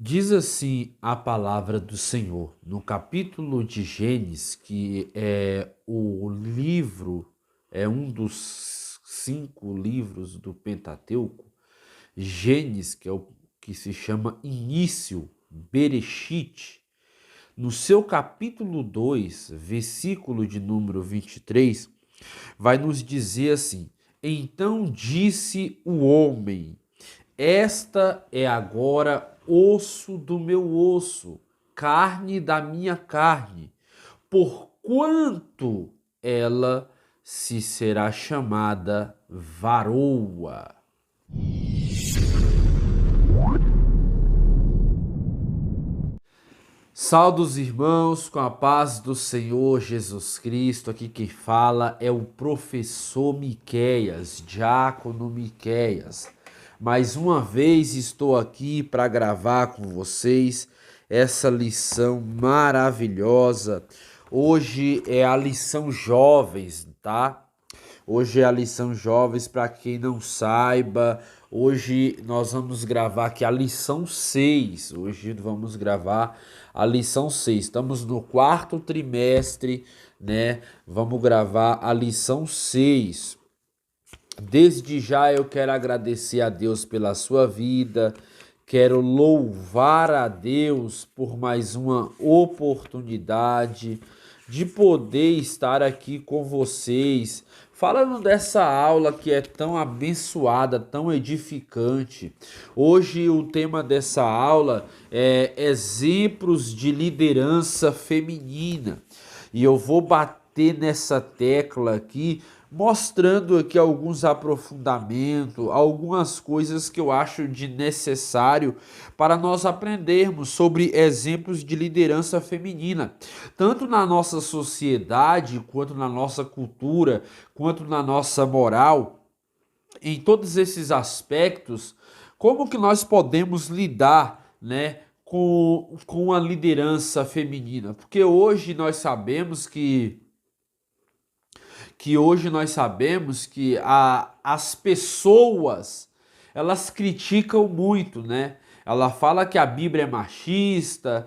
Diz assim a palavra do Senhor, no capítulo de Gênesis, que é o livro, é um dos 5 livros do Pentateuco. Gênesis, que é o que se chama início, Bereshit, no seu capítulo 2, versículo de número 23, vai nos dizer assim: Então disse o homem: esta é agora osso do meu osso, carne da minha carne, porquanto ela se será chamada varoa. Saudos irmãos, com a paz do Senhor Jesus Cristo. Aqui quem fala é o professor Miqueias, diácono Miqueias. Mais uma vez estou aqui para gravar com vocês essa lição maravilhosa. Hoje é a lição jovens, tá? Hoje é a lição jovens, para quem não saiba. Hoje nós vamos gravar aqui a lição 6. Hoje vamos gravar a lição 6. Estamos no quarto trimestre, né? Vamos gravar a lição 6. Desde já eu quero agradecer a Deus pela sua vida. Quero louvar a Deus por mais uma oportunidade de poder estar aqui com vocês, falando dessa aula que é tão abençoada, tão edificante. Hoje o tema dessa aula é exemplos de liderança feminina. E eu vou bater nessa tecla aqui, mostrando aqui alguns aprofundamentos, algumas coisas que eu acho de necessário para nós aprendermos sobre exemplos de liderança feminina, tanto na nossa sociedade, quanto na nossa cultura, quanto na nossa moral. Em todos esses aspectos, como que nós podemos lidar, né, com a liderança feminina? Porque hoje nós sabemos as pessoas, elas criticam muito, né? Ela fala que a Bíblia é machista,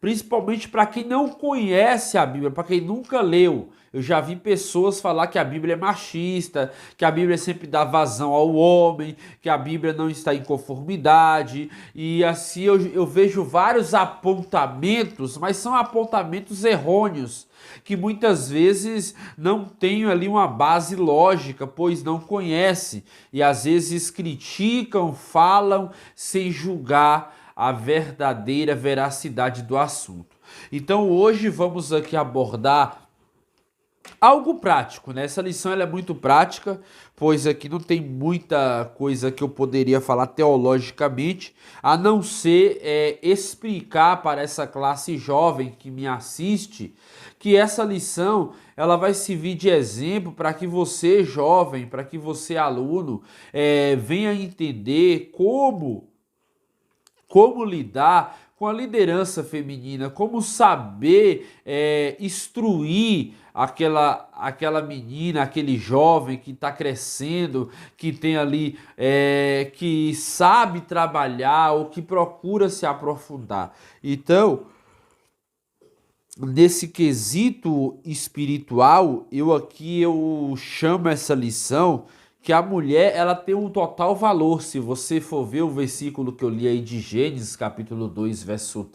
principalmente para quem não conhece a Bíblia, para quem nunca leu. Eu já vi pessoas falar que a Bíblia é machista, que a Bíblia sempre dá vazão ao homem, que a Bíblia não está em conformidade. E assim eu vejo vários apontamentos, mas são apontamentos errôneos, que muitas vezes não têm ali uma base lógica, pois não conhece, e às vezes criticam, falam sem julgar a verdadeira veracidade do assunto. Então hoje vamos aqui abordar algo prático, né? Essa lição ela é muito prática, pois aqui não tem muita coisa que eu poderia falar teologicamente, a não ser explicar para essa classe jovem que me assiste que essa lição ela vai servir de exemplo para que você jovem, para que você aluno venha entender como lidar com a liderança feminina, como saber instruir aquela menina, aquele jovem que está crescendo, que tem ali, que sabe trabalhar ou que procura se aprofundar. Então, nesse quesito espiritual, eu chamo essa lição que a mulher ela tem um total valor. Se você for ver o versículo que eu li aí de Gênesis, capítulo 2, verso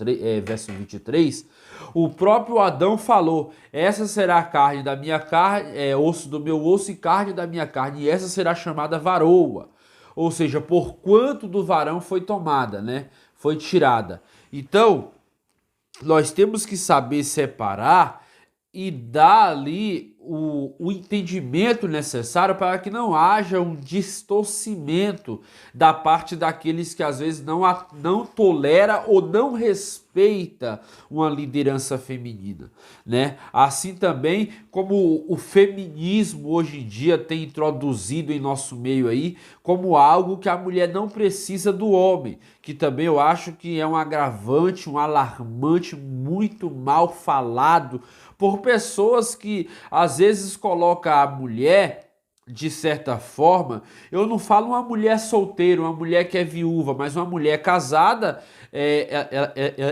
23, o próprio Adão falou: essa será a carne da minha carne, osso do meu osso e carne da minha carne, e essa será chamada varoa. Ou seja, por quanto do varão foi tomada, né? Foi tirada. Então, nós temos que saber separar e dar ali o entendimento necessário para que não haja um distorcimento da parte daqueles que às vezes não tolera ou não respeita uma liderança feminina, né? Assim também como o feminismo hoje em dia tem introduzido em nosso meio aí como algo que a mulher não precisa do homem, que também eu acho que é um agravante, um alarmante muito mal falado por pessoas que às vezes colocam a mulher de certa forma, eu não falo uma mulher solteira, uma mulher que é viúva, mas uma mulher casada,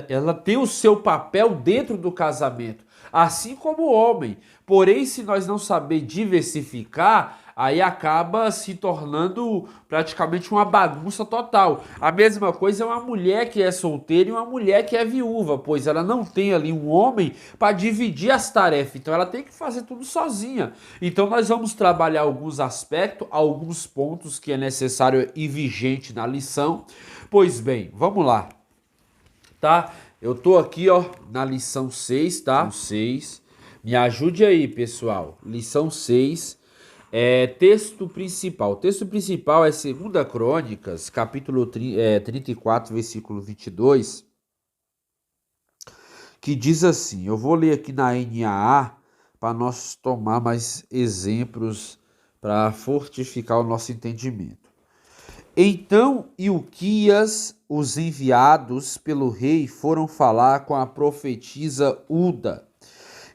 ela tem o seu papel dentro do casamento, assim como o homem. Porém, se nós não saber diversificar, aí acaba se tornando praticamente uma bagunça total. A mesma coisa é uma mulher que é solteira e uma mulher que é viúva, pois ela não tem ali um homem para dividir as tarefas, então ela tem que fazer tudo sozinha. Então nós vamos trabalhar alguns aspectos, alguns pontos que é necessário e vigente na lição. Pois bem, vamos lá, tá? Eu tô aqui, ó, na lição 6, tá? O 6. Me ajude aí, pessoal. Lição 6. Texto principal. O texto principal é 2 Crônicas, capítulo 34, versículo 22, que diz assim, eu vou ler aqui na NAA para nós tomar mais exemplos para fortificar o nosso entendimento. Então Ilquias, os enviados pelo rei, foram falar com a profetisa Uda,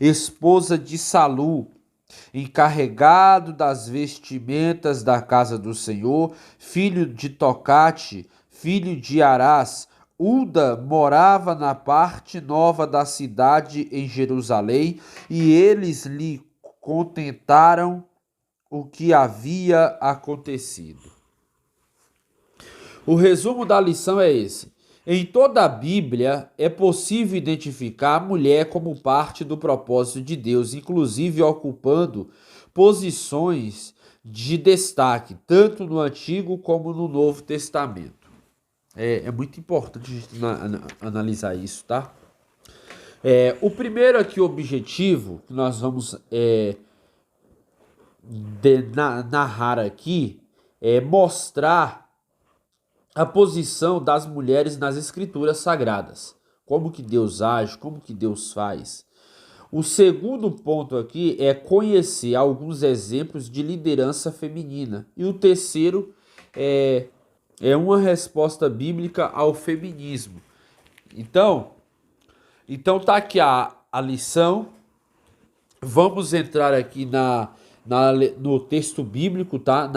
esposa de Salu, encarregado das vestimentas da casa do Senhor, filho de Tocate, filho de Arás. Uda morava na parte nova da cidade em Jerusalém, e eles lhe contentaram o que havia acontecido. O resumo da lição é esse. Em toda a Bíblia é possível identificar a mulher como parte do propósito de Deus, inclusive ocupando posições de destaque, tanto no Antigo como no Novo Testamento. É muito importante a gente analisar isso, tá? O primeiro aqui objetivo que nós vamos narrar aqui é mostrar a posição das mulheres nas escrituras sagradas. Como que Deus age, como que Deus faz. O segundo ponto aqui é conhecer alguns exemplos de liderança feminina. E o terceiro é uma resposta bíblica ao feminismo. Então tá aqui a lição. Vamos entrar aqui no texto bíblico, tá?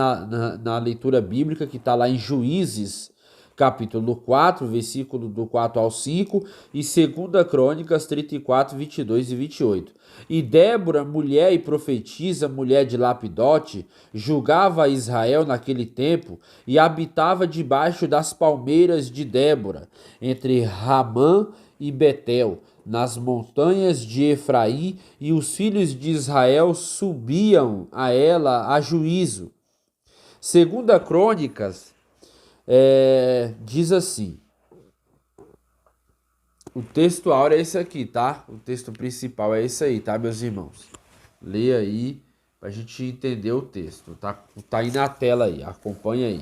Na leitura bíblica que está lá em Juízes, capítulo 4, versículo do 4 ao 5, e 2 Crônicas 34, 22 e 28. E Débora, mulher e profetisa, mulher de Lapidote, julgava Israel naquele tempo e habitava debaixo das palmeiras de Débora, entre Ramã e Betel, nas montanhas de Efraim, e os filhos de Israel subiam a ela a juízo. 2 Crônicas diz assim, o texto áureo é esse aqui, tá? O texto principal é esse aí, tá, meus irmãos? Leia aí pra gente entender o texto, tá aí na tela aí, acompanha aí.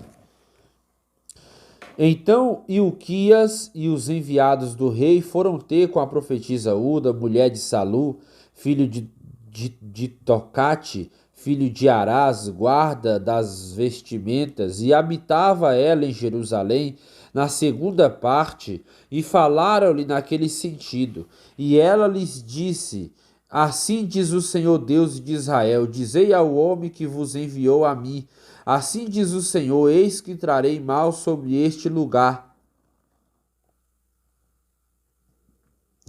Então Ilquias e os enviados do rei foram ter com a profetisa Uda, mulher de Salu, filho de Tocate, filho de Arás, guarda das vestimentas, e habitava ela em Jerusalém, na segunda parte, e falaram-lhe naquele sentido. E ela lhes disse: assim diz o Senhor Deus de Israel, dizei ao homem que vos enviou a mim, assim diz o Senhor, eis que trarei mal sobre este lugar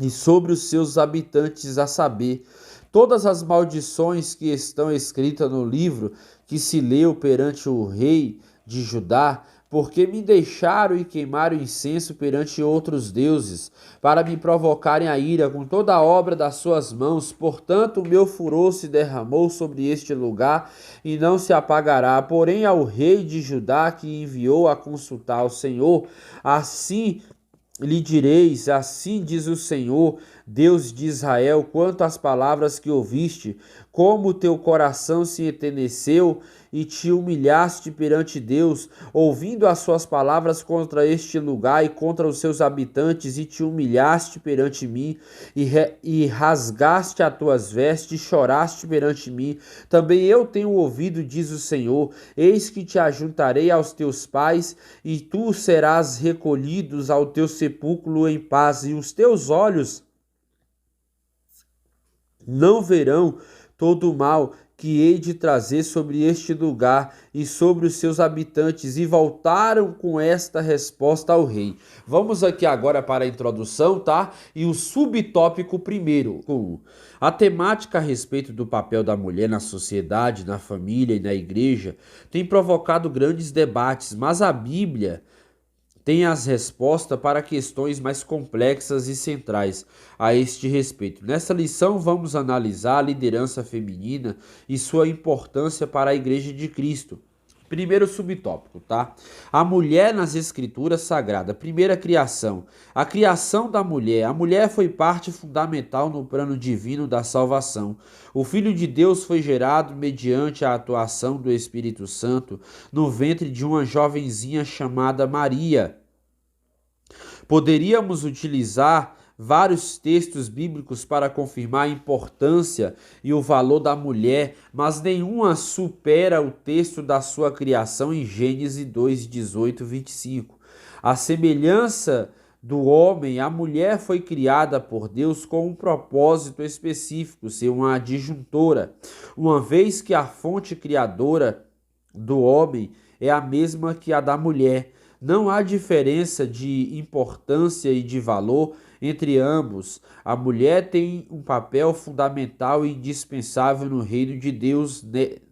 e sobre os seus habitantes, a saber, todas as maldições que estão escritas no livro que se leu perante o rei de Judá, porque me deixaram e queimaram incenso perante outros deuses, para me provocarem a ira com toda a obra das suas mãos. Portanto, o meu furor se derramou sobre este lugar e não se apagará. Porém, ao rei de Judá, que enviou a consultar o Senhor, assim lhe direis: assim diz o Senhor, Deus de Israel, quanto às palavras que ouviste, como teu coração se enteneceu e te humilhaste perante Deus, ouvindo as suas palavras contra este lugar e contra os seus habitantes, e te humilhaste perante mim, e rasgaste as tuas vestes, e choraste perante mim. Também eu tenho ouvido, diz o Senhor, eis que te ajuntarei aos teus pais, e tu serás recolhidos ao teu sepulcro em paz, e os teus olhos não verão todo o mal que hei de trazer sobre este lugar e sobre os seus habitantes, e voltaram com esta resposta ao rei. Vamos aqui agora para a introdução, tá? E o subtópico primeiro. A temática a respeito do papel da mulher na sociedade, na família e na igreja tem provocado grandes debates, mas a Bíblia tem as respostas para questões mais complexas e centrais a este respeito. Nessa lição, vamos analisar a liderança feminina e sua importância para a Igreja de Cristo. Primeiro subtópico, tá? A mulher nas escrituras sagradas. Primeira criação. A criação da mulher. A mulher foi parte fundamental no plano divino da salvação. O Filho de Deus foi gerado mediante a atuação do Espírito Santo no ventre de uma jovenzinha chamada Maria. Poderíamos utilizar vários textos bíblicos para confirmar a importância e o valor da mulher, mas nenhuma supera o texto da sua criação em Gênesis 2, 18, 25. A semelhança do homem, a mulher foi criada por Deus com um propósito específico, ser uma adjuntora, uma vez que a fonte criadora do homem é a mesma que a da mulher. Não há diferença de importância e de valor entre ambos. A mulher tem um papel fundamental e indispensável no reino de Deus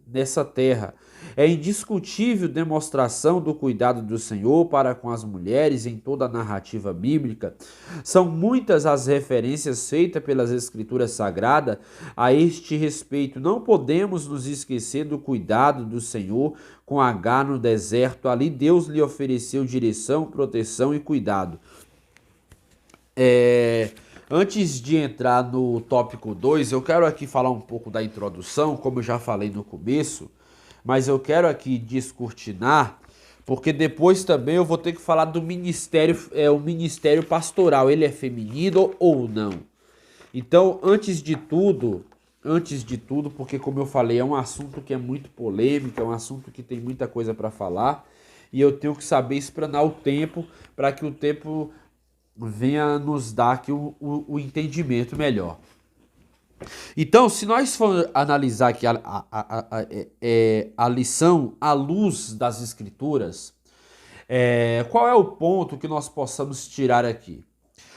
nessa terra. É indiscutível demonstração do cuidado do Senhor para com as mulheres em toda a narrativa bíblica. São muitas as referências feitas pelas Escrituras Sagradas a este respeito. Não podemos nos esquecer do cuidado do Senhor com Agar no deserto. Ali Deus lhe ofereceu direção, proteção e cuidado. Antes de entrar no tópico 2, eu quero aqui falar um pouco da introdução, como eu já falei no começo, mas eu quero aqui descortinar, porque depois também eu vou ter que falar do ministério, o ministério pastoral, ele é feminino ou não? Então, antes de tudo, porque como eu falei, é um assunto que é muito polêmico, é um assunto que tem muita coisa para falar, e eu tenho que saber explanar o tempo, para que o tempo venha nos dar aqui o entendimento melhor. Então, se nós for analisar aqui a lição à luz das Escrituras, qual é o ponto que nós possamos tirar aqui?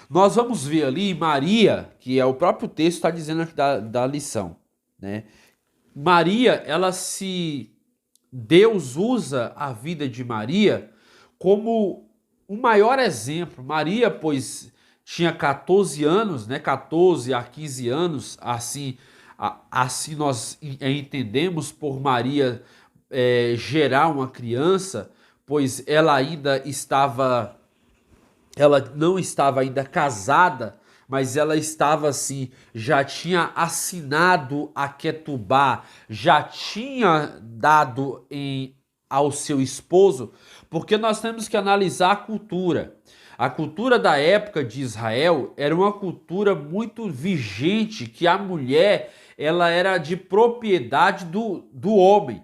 Nós vamos ver ali Maria, que é o próprio texto está dizendo aqui da lição, né? Maria, Deus usa a vida de Maria como o maior exemplo. Maria, pois, tinha 14 anos, né? 14 a 15 anos, assim nós entendemos por Maria gerar uma criança, pois ela não estava ainda casada, mas ela estava assim, já tinha assinado a Ketubá, já tinha dado ao seu esposo, porque nós temos que analisar a cultura. A cultura da época de Israel era uma cultura muito vigente, que a mulher ela era de propriedade do homem.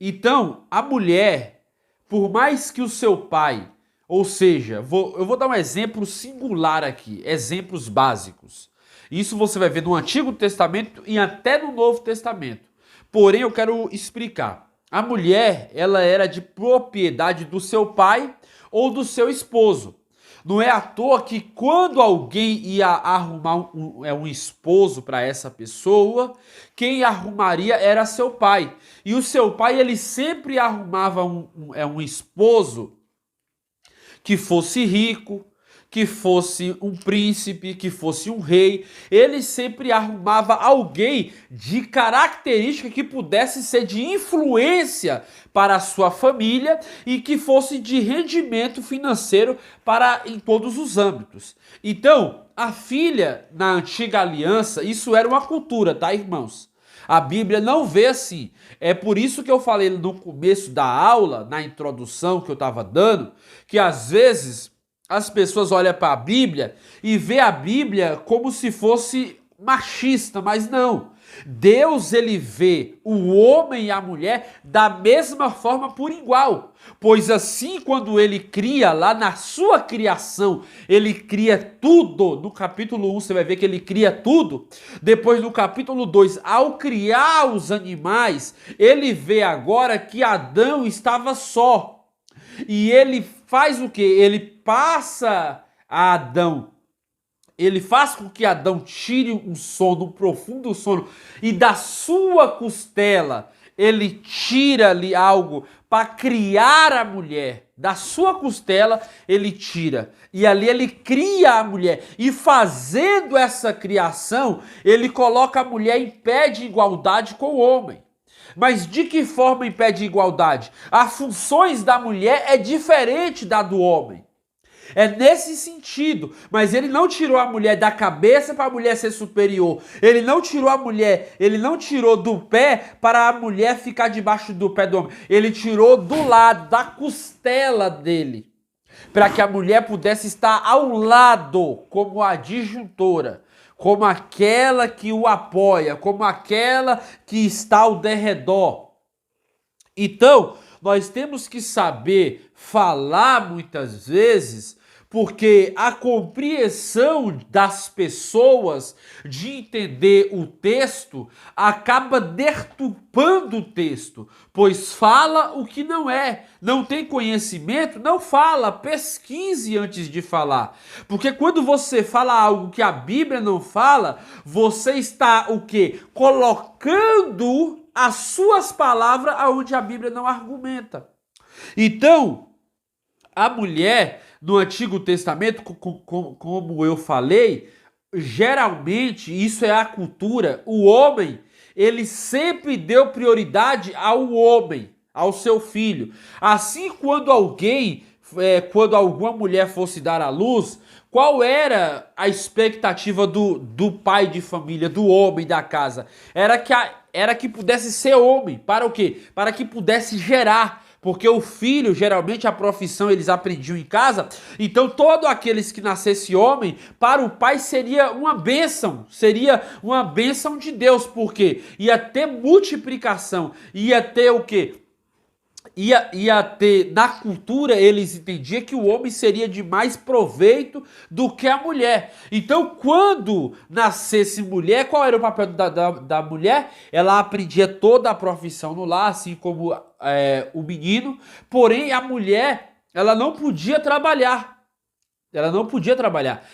Então, a mulher, por mais que o seu pai, ou seja, eu vou dar um exemplo singular aqui, exemplos básicos. Isso você vai ver no Antigo Testamento e até no Novo Testamento. Porém, eu quero explicar. A mulher, ela era de propriedade do seu pai ou do seu esposo. Não é à toa que quando alguém ia arrumar um esposo para essa pessoa, quem arrumaria era seu pai. E o seu pai, ele sempre arrumava um esposo que fosse rico, que fosse um príncipe, que fosse um rei. Ele sempre arrumava alguém de característica que pudesse ser de influência para a sua família e que fosse de rendimento financeiro em todos os âmbitos. Então, a filha na antiga aliança, isso era uma cultura, tá, irmãos? A Bíblia não vê assim. É por isso que eu falei no começo da aula, na introdução que eu estava dando, que às vezes as pessoas olham para a Bíblia e vê a Bíblia como se fosse machista, mas não. Deus, ele vê o homem e a mulher da mesma forma por igual. Pois assim, quando ele cria, lá na sua criação, ele cria tudo. No capítulo 1 você vai ver que ele cria tudo. Depois no capítulo 2, ao criar os animais, ele vê agora que Adão estava só. E ele faz o quê? Ele passa a Adão. Ele faz com que Adão tire um sono, um profundo sono, e da sua costela ele tira ali algo para criar a mulher. Da sua costela ele tira. E ali ele cria a mulher. E fazendo essa criação, ele coloca a mulher em pé de igualdade com o homem. Mas de que forma em pé de igualdade? As funções da mulher é diferente da do homem. É nesse sentido, mas ele não tirou a mulher da cabeça para a mulher ser superior. Ele não tirou a mulher, ele não tirou do pé para a mulher ficar debaixo do pé do homem. Ele tirou do lado, da costela dele, para que a mulher pudesse estar ao lado, como adjuntora, como aquela que o apoia, como aquela que está ao derredor. Então, nós temos que saber falar muitas vezes, porque a compreensão das pessoas de entender o texto acaba deturpando o texto, pois fala o que não é. Não tem conhecimento, não fala, pesquise antes de falar. Porque quando você fala algo que a Bíblia não fala, você está o quê? Colocando as suas palavras aonde a Bíblia não argumenta. Então, a mulher no Antigo Testamento, como eu falei, geralmente isso é a cultura. O homem, ele sempre deu prioridade ao homem, ao seu filho. Assim, quando alguma mulher fosse dar à luz, qual era a expectativa do pai de família, do homem da casa? Era que pudesse ser homem. Para o quê? Para que pudesse gerar. Porque o filho, geralmente a profissão eles aprendiam em casa, então todos aqueles que nascesse homem, para o pai seria uma bênção de Deus, porque ia ter multiplicação, ia ter o quê? Ia ter, na cultura, eles entendiam que o homem seria de mais proveito do que a mulher. Então, quando nascesse mulher, qual era o papel da mulher? Ela aprendia toda a profissão no lar, assim como o menino, porém a mulher, ela não podia trabalhar. Ela não podia trabalhar.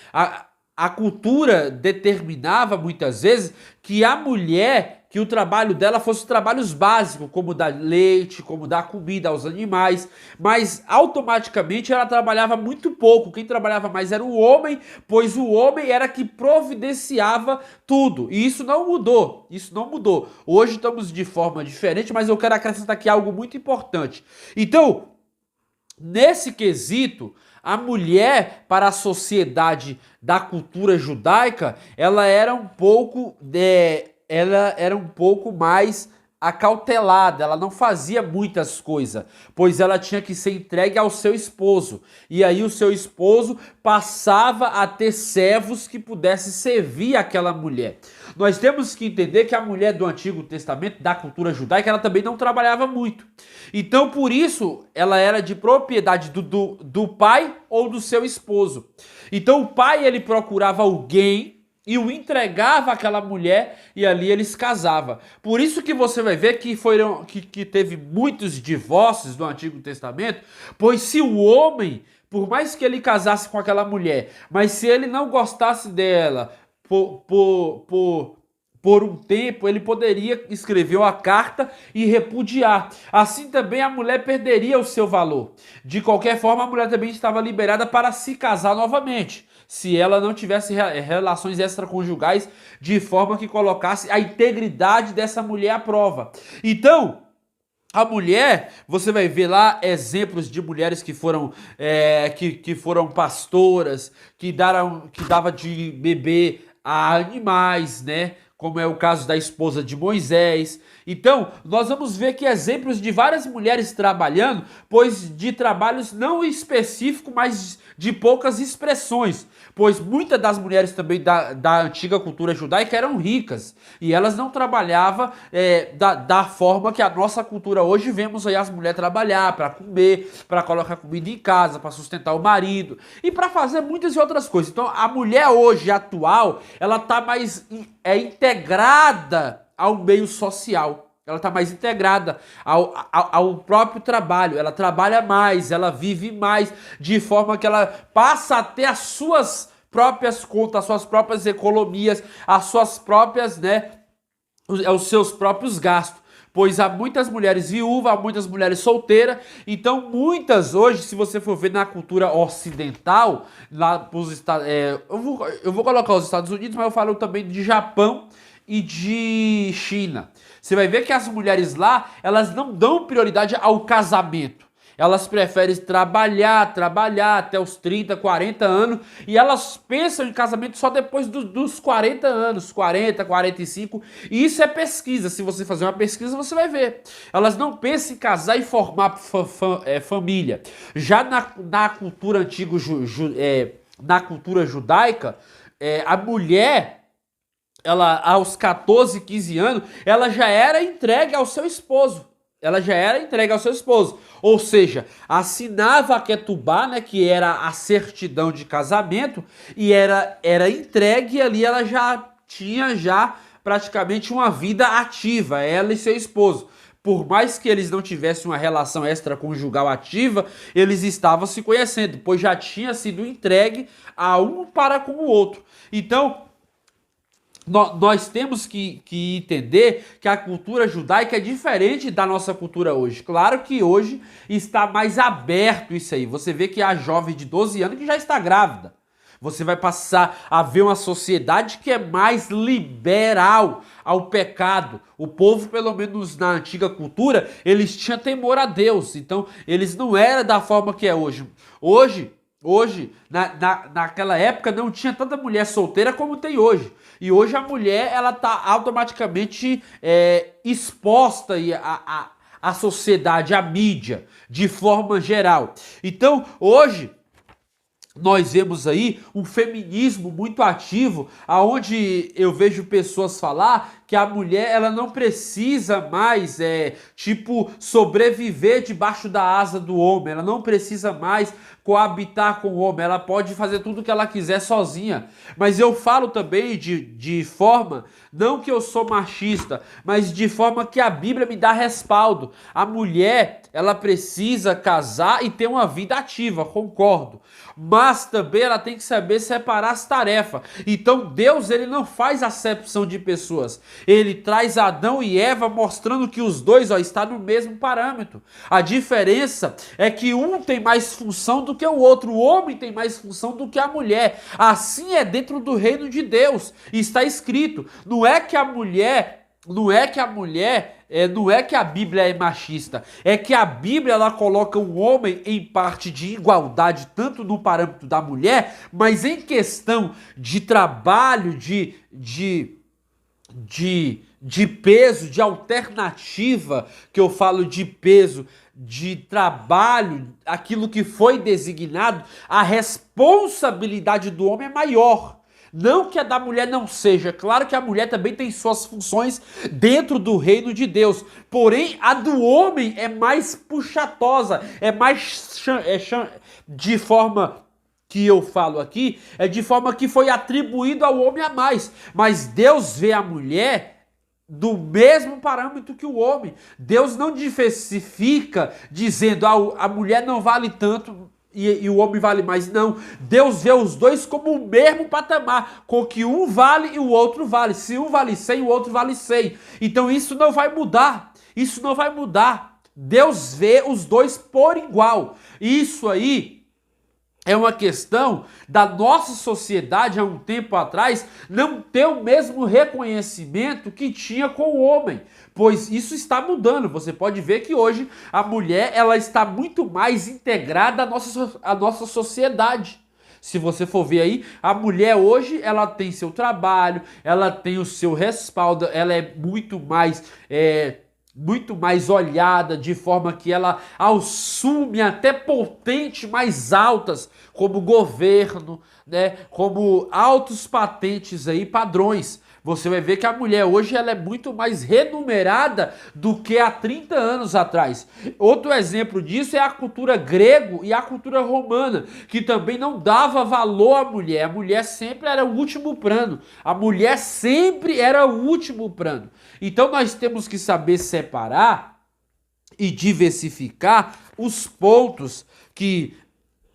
A cultura determinava muitas vezes que a mulher, que o trabalho dela fosse trabalhos básicos, como dar leite, como dar comida aos animais, mas automaticamente ela trabalhava muito pouco. Quem trabalhava mais era o homem, pois o homem era que providenciava tudo. E isso não mudou, isso não mudou. Hoje estamos de forma diferente, mas eu quero acrescentar aqui algo muito importante. Então, nesse quesito, a mulher, para a sociedade da cultura judaica, ela era um pouco mais acautelada, ela não fazia muitas coisas, pois ela tinha que ser entregue ao seu esposo. E aí o seu esposo passava a ter servos que pudessem servir aquela mulher. Nós temos que entender que a mulher do Antigo Testamento, da cultura judaica, ela também não trabalhava muito. Então, por isso, ela era de propriedade do pai ou do seu esposo. Então, o pai, ele procurava alguém e o entregava àquela mulher e ali eles casavam. Por isso que você vai ver que teve muitos divórcios no Antigo Testamento, pois se o homem, por mais que ele casasse com aquela mulher, mas se ele não gostasse dela por um tempo, ele poderia escrever uma carta e repudiar. Assim também a mulher perderia o seu valor. De qualquer forma, a mulher também estava liberada para se casar novamente, se ela não tivesse relações extraconjugais de forma que colocasse a integridade dessa mulher à prova. Então, a mulher, você vai ver lá exemplos de mulheres que foram pastoras, que dava de beber a animais, né? como é o caso da esposa de Moisés. Então, nós vamos ver que exemplos de várias mulheres trabalhando, pois de trabalhos não específicos, mas de poucas expressões. Pois muitas das mulheres também da antiga cultura judaica eram ricas, e elas não trabalhavam da forma que a nossa cultura hoje vemos aí as mulheres trabalhar para comer, para colocar comida em casa, para sustentar o marido e para fazer muitas outras coisas. Então, a mulher hoje atual, ela está mais integrada ao meio social. Ela está mais integrada ao próprio trabalho. Ela trabalha mais, ela vive mais, de forma que ela passa a ter as suas próprias contas, as suas próprias economias, as suas próprias, os seus próprios gastos. Pois há muitas mulheres viúvas, há muitas mulheres solteiras. Então, muitas hoje, se você for ver na cultura ocidental, lá pros Estados, eu vou colocar os Estados Unidos, mas eu falo também de Japão e de China. Você vai ver que as mulheres lá, elas não dão prioridade ao casamento. Elas preferem trabalhar até os 30, 40 anos, e elas pensam em casamento só depois dos 40 anos, 40, 45, e isso é pesquisa. Se você fazer uma pesquisa, você vai ver. Elas não pensam em casar e formar família. Já na cultura antiga, na cultura judaica, a mulher, ela aos 14, 15 anos, ela já era entregue ao seu esposo. Ou seja, assinava a Ketubá, que era a certidão de casamento, e era entregue, e ali ela já tinha praticamente uma vida ativa, ela e seu esposo. Por mais que eles não tivessem uma relação extraconjugal ativa, eles estavam se conhecendo, pois já tinha sido entregue a um para com o outro. Então, nós temos que entender que a cultura judaica é diferente da nossa cultura hoje. Claro que hoje está mais aberto isso aí. Você vê que há jovem de 12 anos que já está grávida. Você vai passar a ver uma sociedade que é mais liberal ao pecado. O povo, pelo menos na antiga cultura, eles tinham temor a Deus. Então, eles não eram da forma que é hoje. Hoje, naquela época, não tinha tanta mulher solteira como tem hoje. E hoje a mulher, ela está automaticamente exposta à sociedade, à mídia, de forma geral. Então, hoje, nós vemos aí um feminismo muito ativo, aonde eu vejo pessoas falar que a mulher, ela não precisa mais, sobreviver debaixo da asa do homem, ela não precisa mais coabitar com o homem, ela pode fazer tudo o que ela quiser sozinha. Mas eu falo também de forma, não que eu sou machista, mas de forma que a Bíblia me dá respaldo. A mulher, ela precisa casar e ter uma vida ativa, concordo. Mas também ela tem que saber separar as tarefas. Então Deus, ele não faz acepção de pessoas. Ele traz Adão e Eva mostrando que os dois estão no mesmo parâmetro. A diferença é que um tem mais função do que o outro. O homem tem mais função do que a mulher. Assim é dentro do reino de Deus. Está escrito. Não é que a Bíblia é machista, é que a Bíblia, ela coloca o homem em parte de igualdade, tanto no parâmetro da mulher, mas em questão de trabalho, de peso, de alternativa, que eu falo de peso, de trabalho, aquilo que foi designado, a responsabilidade do homem é maior. Não que a da mulher não seja, claro que a mulher também tem suas funções dentro do reino de Deus, porém a do homem é mais puxatosa, é mais de forma que eu falo aqui, é de forma que foi atribuído ao homem a mais, mas Deus vê a mulher do mesmo parâmetro que o homem. Deus não diversifica dizendo a mulher não vale tanto e o homem vale mais. Não, Deus vê os dois como o mesmo patamar, com que um vale e o outro vale. Se um vale 100, o outro vale 100. Então isso não vai mudar. Isso não vai mudar. Deus vê os dois por igual. Isso aí é uma questão da nossa sociedade há um tempo atrás não ter o mesmo reconhecimento que tinha com o homem, pois isso está mudando. Você pode ver que hoje a mulher, ela está muito mais integrada à nossa sociedade. Se você for ver aí, a mulher hoje, ela tem seu trabalho, ela tem o seu respaldo, ela é muito mais olhada, de forma que ela assume até potentes mais altas, como governo, né, como altos patentes aí, padrões. Você vai ver que a mulher hoje ela é muito mais remunerada do que há 30 anos atrás. Outro exemplo disso é a cultura grego e a cultura romana, que também não dava valor à mulher. A mulher sempre era o último plano. A mulher sempre era o último plano. Então nós temos que saber separar e diversificar os pontos que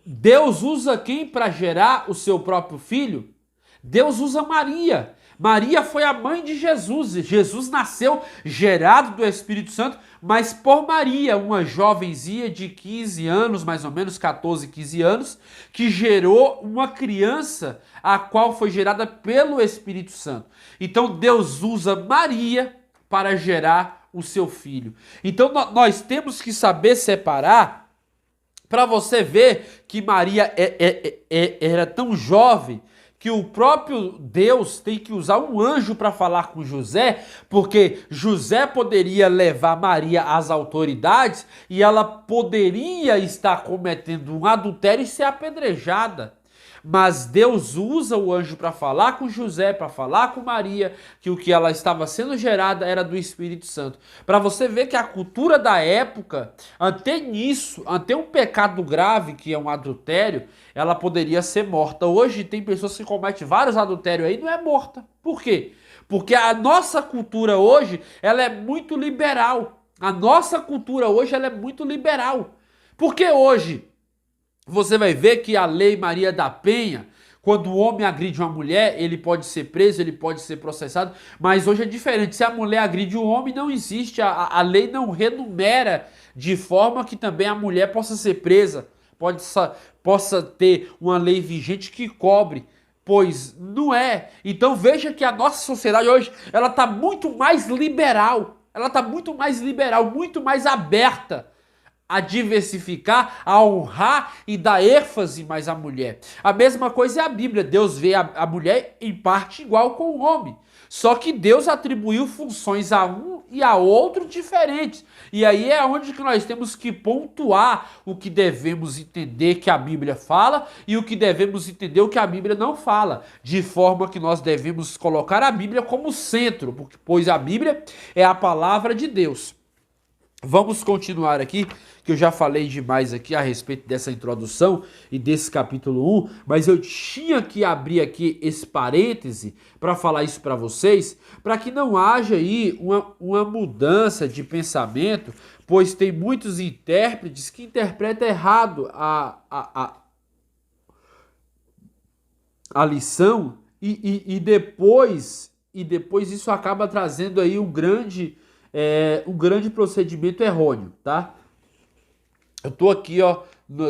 Deus usa quem para gerar o seu próprio filho? Deus usa Maria. Maria foi a mãe de Jesus. Jesus nasceu gerado do Espírito Santo, mas por Maria, uma jovenzinha de 15 anos, mais ou menos 14, 15 anos, que gerou uma criança a qual foi gerada pelo Espírito Santo. Então Deus usa Maria para gerar o seu filho. Então nós temos que saber separar, para você ver que Maria era tão jovem que o próprio Deus tem que usar um anjo para falar com José, porque José poderia levar Maria às autoridades e ela poderia estar cometendo um adultério e ser apedrejada. Mas Deus usa o anjo para falar com José, para falar com Maria, que o que ela estava sendo gerada era do Espírito Santo. Para você ver que a cultura da época, até nisso, até um pecado grave, que é um adultério, ela poderia ser morta. Hoje tem pessoas que cometem vários adultérios aí e não é morta. Por quê? Porque a nossa cultura hoje, ela é muito liberal. A nossa cultura hoje, ela é muito liberal. Porque hoje você vai ver que a lei Maria da Penha, quando o homem agride uma mulher, ele pode ser preso, ele pode ser processado, mas hoje é diferente. Se a mulher agride o homem, não existe, a lei não renumera de forma que também a mulher possa ser presa, possa ter uma lei vigente que cobre, pois não é. Então veja que a nossa sociedade hoje, ela está muito mais liberal, muito mais aberta a diversificar, a honrar e dar ênfase mais à mulher. A mesma coisa é a Bíblia. Deus vê a mulher em parte igual com o homem. Só que Deus atribuiu funções a um e a outro diferentes. E aí é onde que nós temos que pontuar o que devemos entender que a Bíblia fala e o que devemos entender o que a Bíblia não fala. De forma que nós devemos colocar a Bíblia como centro, pois a Bíblia é a palavra de Deus. Vamos continuar aqui, que eu já falei demais aqui a respeito dessa introdução e desse capítulo 1, mas eu tinha que abrir aqui esse parêntese para falar isso para vocês, para que não haja aí uma mudança de pensamento, pois tem muitos intérpretes que interpretam errado a lição e depois isso acaba trazendo aí um grande procedimento errôneo, tá? Eu tô aqui, ó,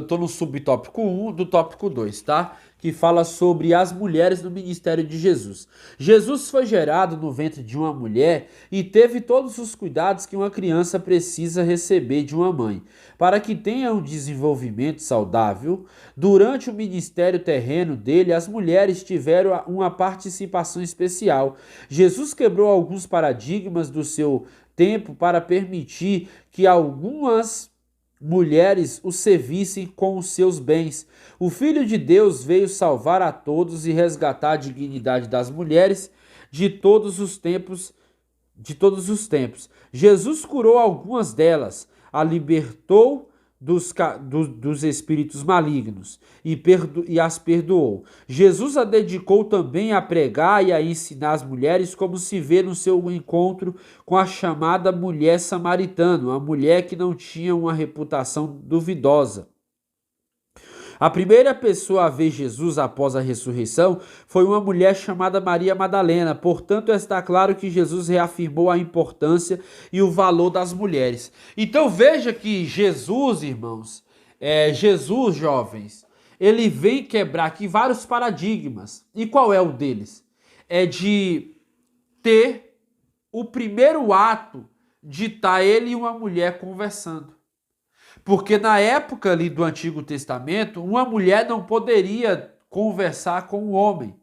tô no subtópico 1 do tópico 2, tá? Que fala sobre as mulheres no ministério de Jesus. Jesus foi gerado no ventre de uma mulher e teve todos os cuidados que uma criança precisa receber de uma mãe, para que tenha um desenvolvimento saudável. Durante o ministério terreno dele, as mulheres tiveram uma participação especial. Jesus quebrou alguns paradigmas do seu tempo para permitir que algumas mulheres o servissem com os seus bens. O Filho de Deus veio salvar a todos e resgatar a dignidade das mulheres de todos os tempos. Jesus curou algumas delas, a libertou dos espíritos malignos e as perdoou. Jesus a dedicou também a pregar e a ensinar as mulheres, como se vê no seu encontro com a chamada mulher samaritana, uma mulher que não tinha uma reputação duvidosa. A primeira pessoa a ver Jesus após a ressurreição foi uma mulher chamada Maria Madalena. Portanto, está claro que Jesus reafirmou a importância e o valor das mulheres. Então veja que Jesus, irmãos, Jesus, jovens, ele vem quebrar aqui vários paradigmas. E qual é o deles? É de ter o primeiro ato de estar ele e uma mulher conversando. Porque na época ali do Antigo Testamento, uma mulher não poderia conversar com o homem.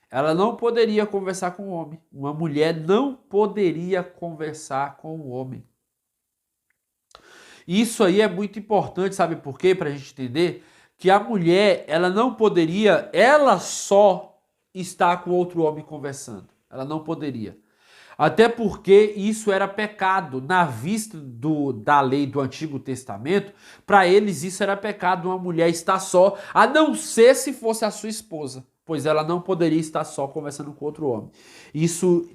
Ela não poderia conversar com o homem. Uma mulher não poderia conversar com o homem. Isso aí é muito importante, sabe por quê? Para a gente entender que a mulher, ela não poderia, ela só estar com outro homem conversando. Ela não poderia. Até porque isso era pecado. Na vista da lei do Antigo Testamento, para eles isso era pecado, uma mulher estar só, a não ser se fosse a sua esposa, pois ela não poderia estar só conversando com outro homem. Isso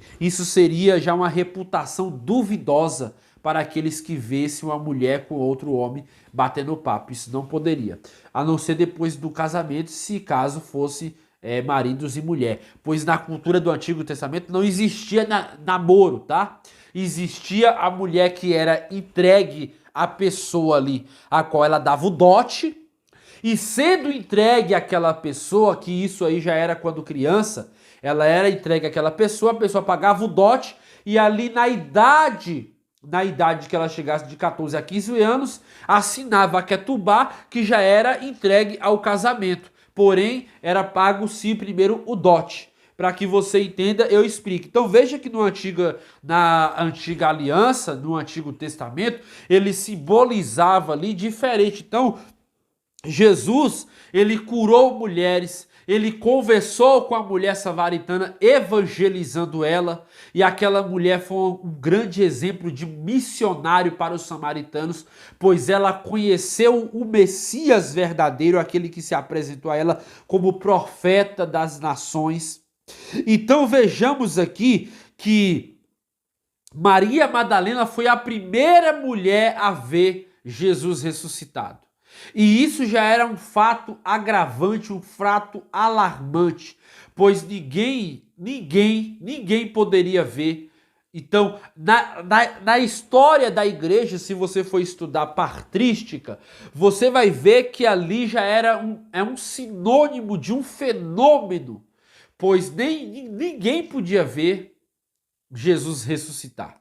seria já uma reputação duvidosa para aqueles que vissem uma mulher com outro homem batendo papo. Isso não poderia. A não ser depois do casamento, se caso fosse maridos e mulher. Pois na cultura do Antigo Testamento não existia namoro, tá? Existia a mulher que era entregue à pessoa ali, a qual ela dava o dote. E sendo entregue àquela pessoa, que isso aí já era quando criança, ela era entregue àquela pessoa, a pessoa pagava o dote e ali na idade que ela chegasse de 14 a 15 anos, assinava a ketubá, que já era entregue ao casamento. Porém, era pago sim primeiro o dote. Para que você entenda, eu explico. Então veja que na antiga aliança, no Antigo Testamento, ele simbolizava ali diferente. Então, Jesus, ele curou mulheres, ele conversou com a mulher samaritana, evangelizando ela, e aquela mulher foi um grande exemplo de missionário para os samaritanos, pois ela conheceu o Messias verdadeiro, aquele que se apresentou a ela como profeta das nações. Então vejamos aqui que Maria Madalena foi a primeira mulher a ver Jesus ressuscitado. E isso já era um fato agravante, um fato alarmante, pois ninguém poderia ver. Então, na história da igreja, se você for estudar patrística, você vai ver que ali já era um sinônimo de um fenômeno, pois ninguém podia ver Jesus ressuscitar.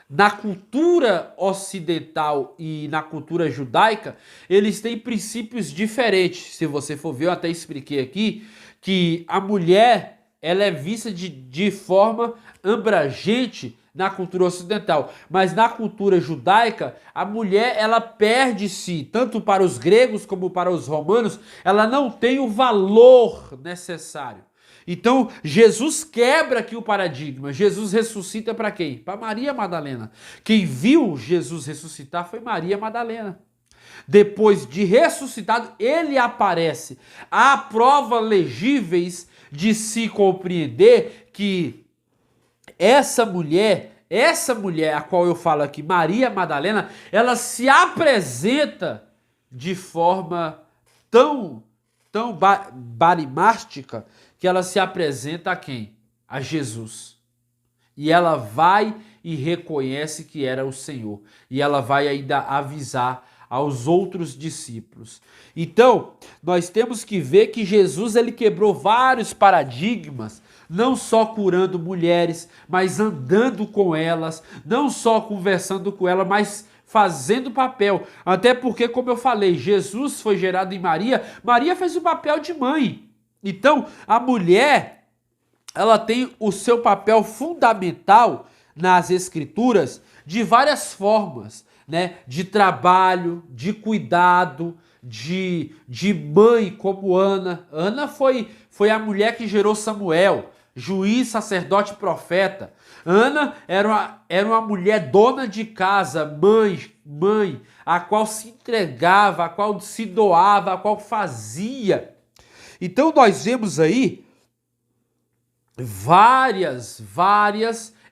Na cultura ocidental e na cultura judaica, eles têm princípios diferentes. Se você for ver, eu até expliquei aqui que a mulher ela é vista de forma abrangente na cultura ocidental, mas na cultura judaica, a mulher ela perde-se, tanto para os gregos como para os romanos, ela não tem o valor necessário. Então, Jesus quebra aqui o paradigma. Jesus ressuscita para quem? Para Maria Madalena. Quem viu Jesus ressuscitar foi Maria Madalena. Depois de ressuscitado, ele aparece. Há provas legíveis de se compreender que essa mulher a qual eu falo aqui, Maria Madalena, ela se apresenta de forma tão barimástica que ela se apresenta a quem? A Jesus. E ela vai e reconhece que era o Senhor. E ela vai ainda avisar aos outros discípulos. Então, nós temos que ver que Jesus ele quebrou vários paradigmas, não só curando mulheres, mas andando com elas, não só conversando com elas, mas fazendo papel. Até porque, como eu falei, Jesus foi gerado em Maria, Maria fez o papel de mãe. Então, a mulher, ela tem o seu papel fundamental nas escrituras de várias formas, né? De trabalho, de cuidado, de mãe, como Ana. Ana foi a mulher que gerou Samuel, juiz, sacerdote, profeta. Ana era uma mulher dona de casa, mãe, a qual se entregava, a qual se doava, a qual fazia. Então nós vemos aí várias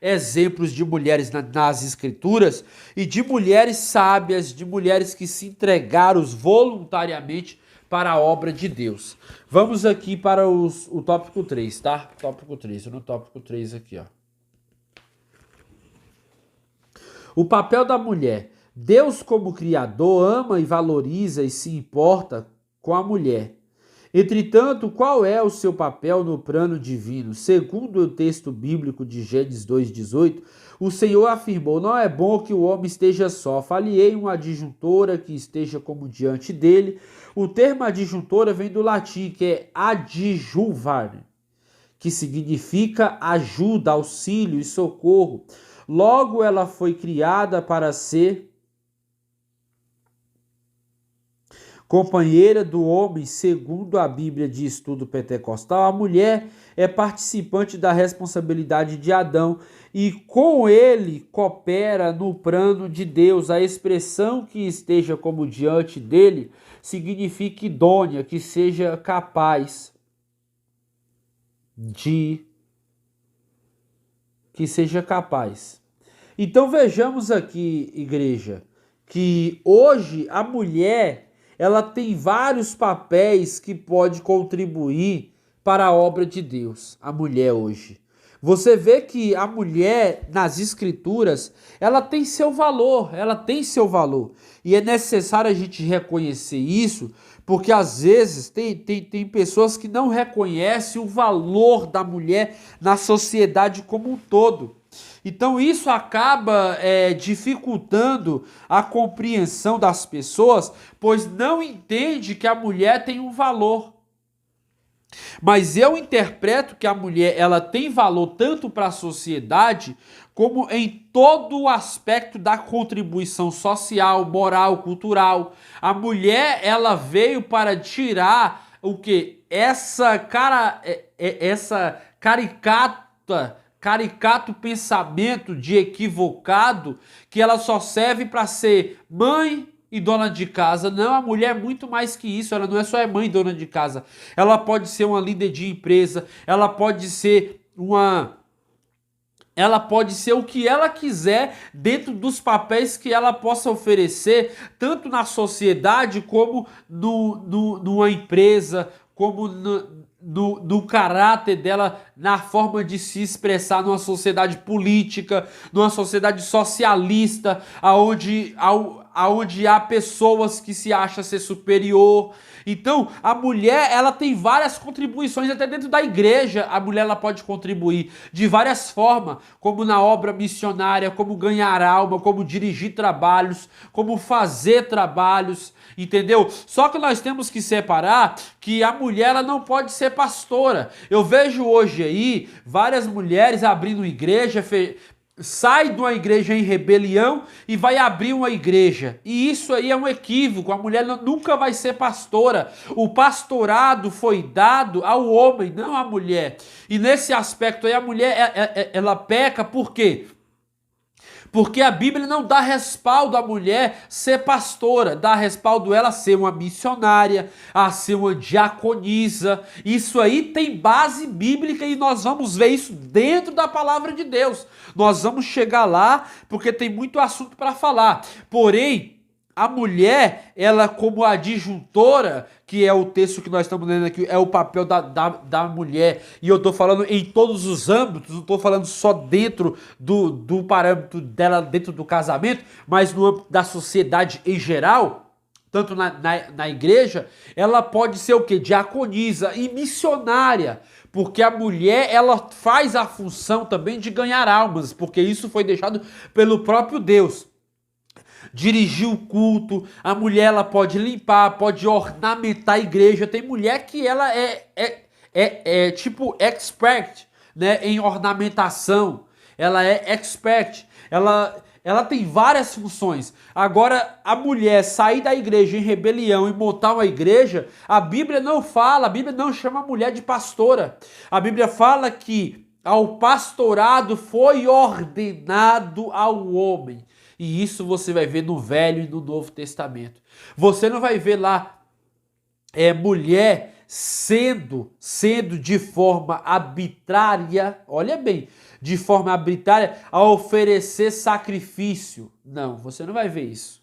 exemplos de mulheres nas escrituras e de mulheres sábias, de mulheres que se entregaram voluntariamente para a obra de Deus. Vamos aqui para o tópico 3, tá? Tópico 3, no tópico 3 aqui, ó. O papel da mulher. Deus, como Criador, ama e valoriza e se importa com a mulher. Entretanto, qual é o seu papel no plano divino? Segundo o texto bíblico de Gênesis 2,18, o Senhor afirmou: não é bom que o homem esteja só. Far-lhe-ei uma adjuntora que esteja como diante dele. O termo adjuntora vem do latim, que é adjuvar, que significa ajuda, auxílio e socorro. Logo, ela foi criada para ser companheira do homem, segundo a Bíblia de Estudo Pentecostal. A mulher é participante da responsabilidade de Adão e com ele coopera no plano de Deus. A expressão que esteja como diante dele significa idônea, que seja capaz de... que seja capaz. Então vejamos aqui, igreja, que hoje a mulher ela tem vários papéis que pode contribuir para a obra de Deus, a mulher hoje. Você vê que a mulher nas escrituras, ela tem seu valor, E é necessário a gente reconhecer isso, porque às vezes tem pessoas que não reconhecem o valor da mulher na sociedade como um todo. Então isso acaba dificultando a compreensão das pessoas, pois não entende que a mulher tem um valor. Mas eu interpreto que a mulher ela tem valor tanto para a sociedade como em todo o aspecto da contribuição social, moral, cultural. A mulher ela veio para tirar o que essa caricato pensamento de equivocado que ela só serve para ser mãe e dona de casa. Não, a mulher é muito mais que isso. Ela não é só mãe e dona de casa. Ela pode ser uma líder de empresa, ela pode ser o que ela quiser dentro dos papéis que ela possa oferecer, tanto na sociedade como numa empresa, como no caráter dela, na forma de se expressar numa sociedade política, numa sociedade socialista, aonde há pessoas que se acham ser superior. Então, a mulher, ela tem várias contribuições, até dentro da igreja, a mulher ela pode contribuir de várias formas, como na obra missionária, como ganhar alma, como dirigir trabalhos, como fazer trabalhos, entendeu? Só que nós temos que separar que a mulher ela não pode ser pastora. Eu vejo hoje aí várias mulheres abrindo igreja, sai de uma igreja em rebelião e vai abrir uma igreja. E isso aí é um equívoco. A mulher nunca vai ser pastora. O pastorado foi dado ao homem, não à mulher. E nesse aspecto aí a mulher ela peca por quê? Porque a Bíblia não dá respaldo à mulher ser pastora, dá respaldo ela a ser uma missionária, a ser uma diaconisa. Isso aí tem base bíblica e nós vamos ver isso dentro da palavra de Deus. Nós vamos chegar lá porque tem muito assunto para falar. Porém, a mulher, ela como adjuntora, que é o texto que nós estamos lendo aqui, é o papel da mulher, e eu estou falando em todos os âmbitos, não estou falando só dentro do parâmetro dela, dentro do casamento, mas no âmbito da sociedade em geral, tanto na igreja, ela pode ser o quê? Diaconisa e missionária, porque a mulher, ela faz a função também de ganhar almas, porque isso foi deixado pelo próprio Deus. Dirigir o culto, a mulher ela pode limpar, pode ornamentar a igreja. Tem mulher que ela é tipo expert, né, em ornamentação. Ela é expert, ela tem várias funções. Agora, a mulher sair da igreja em rebelião e montar uma igreja, a Bíblia não fala, a Bíblia não chama a mulher de pastora. A Bíblia fala que ao pastorado foi ordenado ao homem. E isso você vai ver no Velho e no Novo Testamento. Você não vai ver lá mulher sendo de forma arbitrária, olha bem, de forma arbitrária a oferecer sacrifício. Não, você não vai ver isso.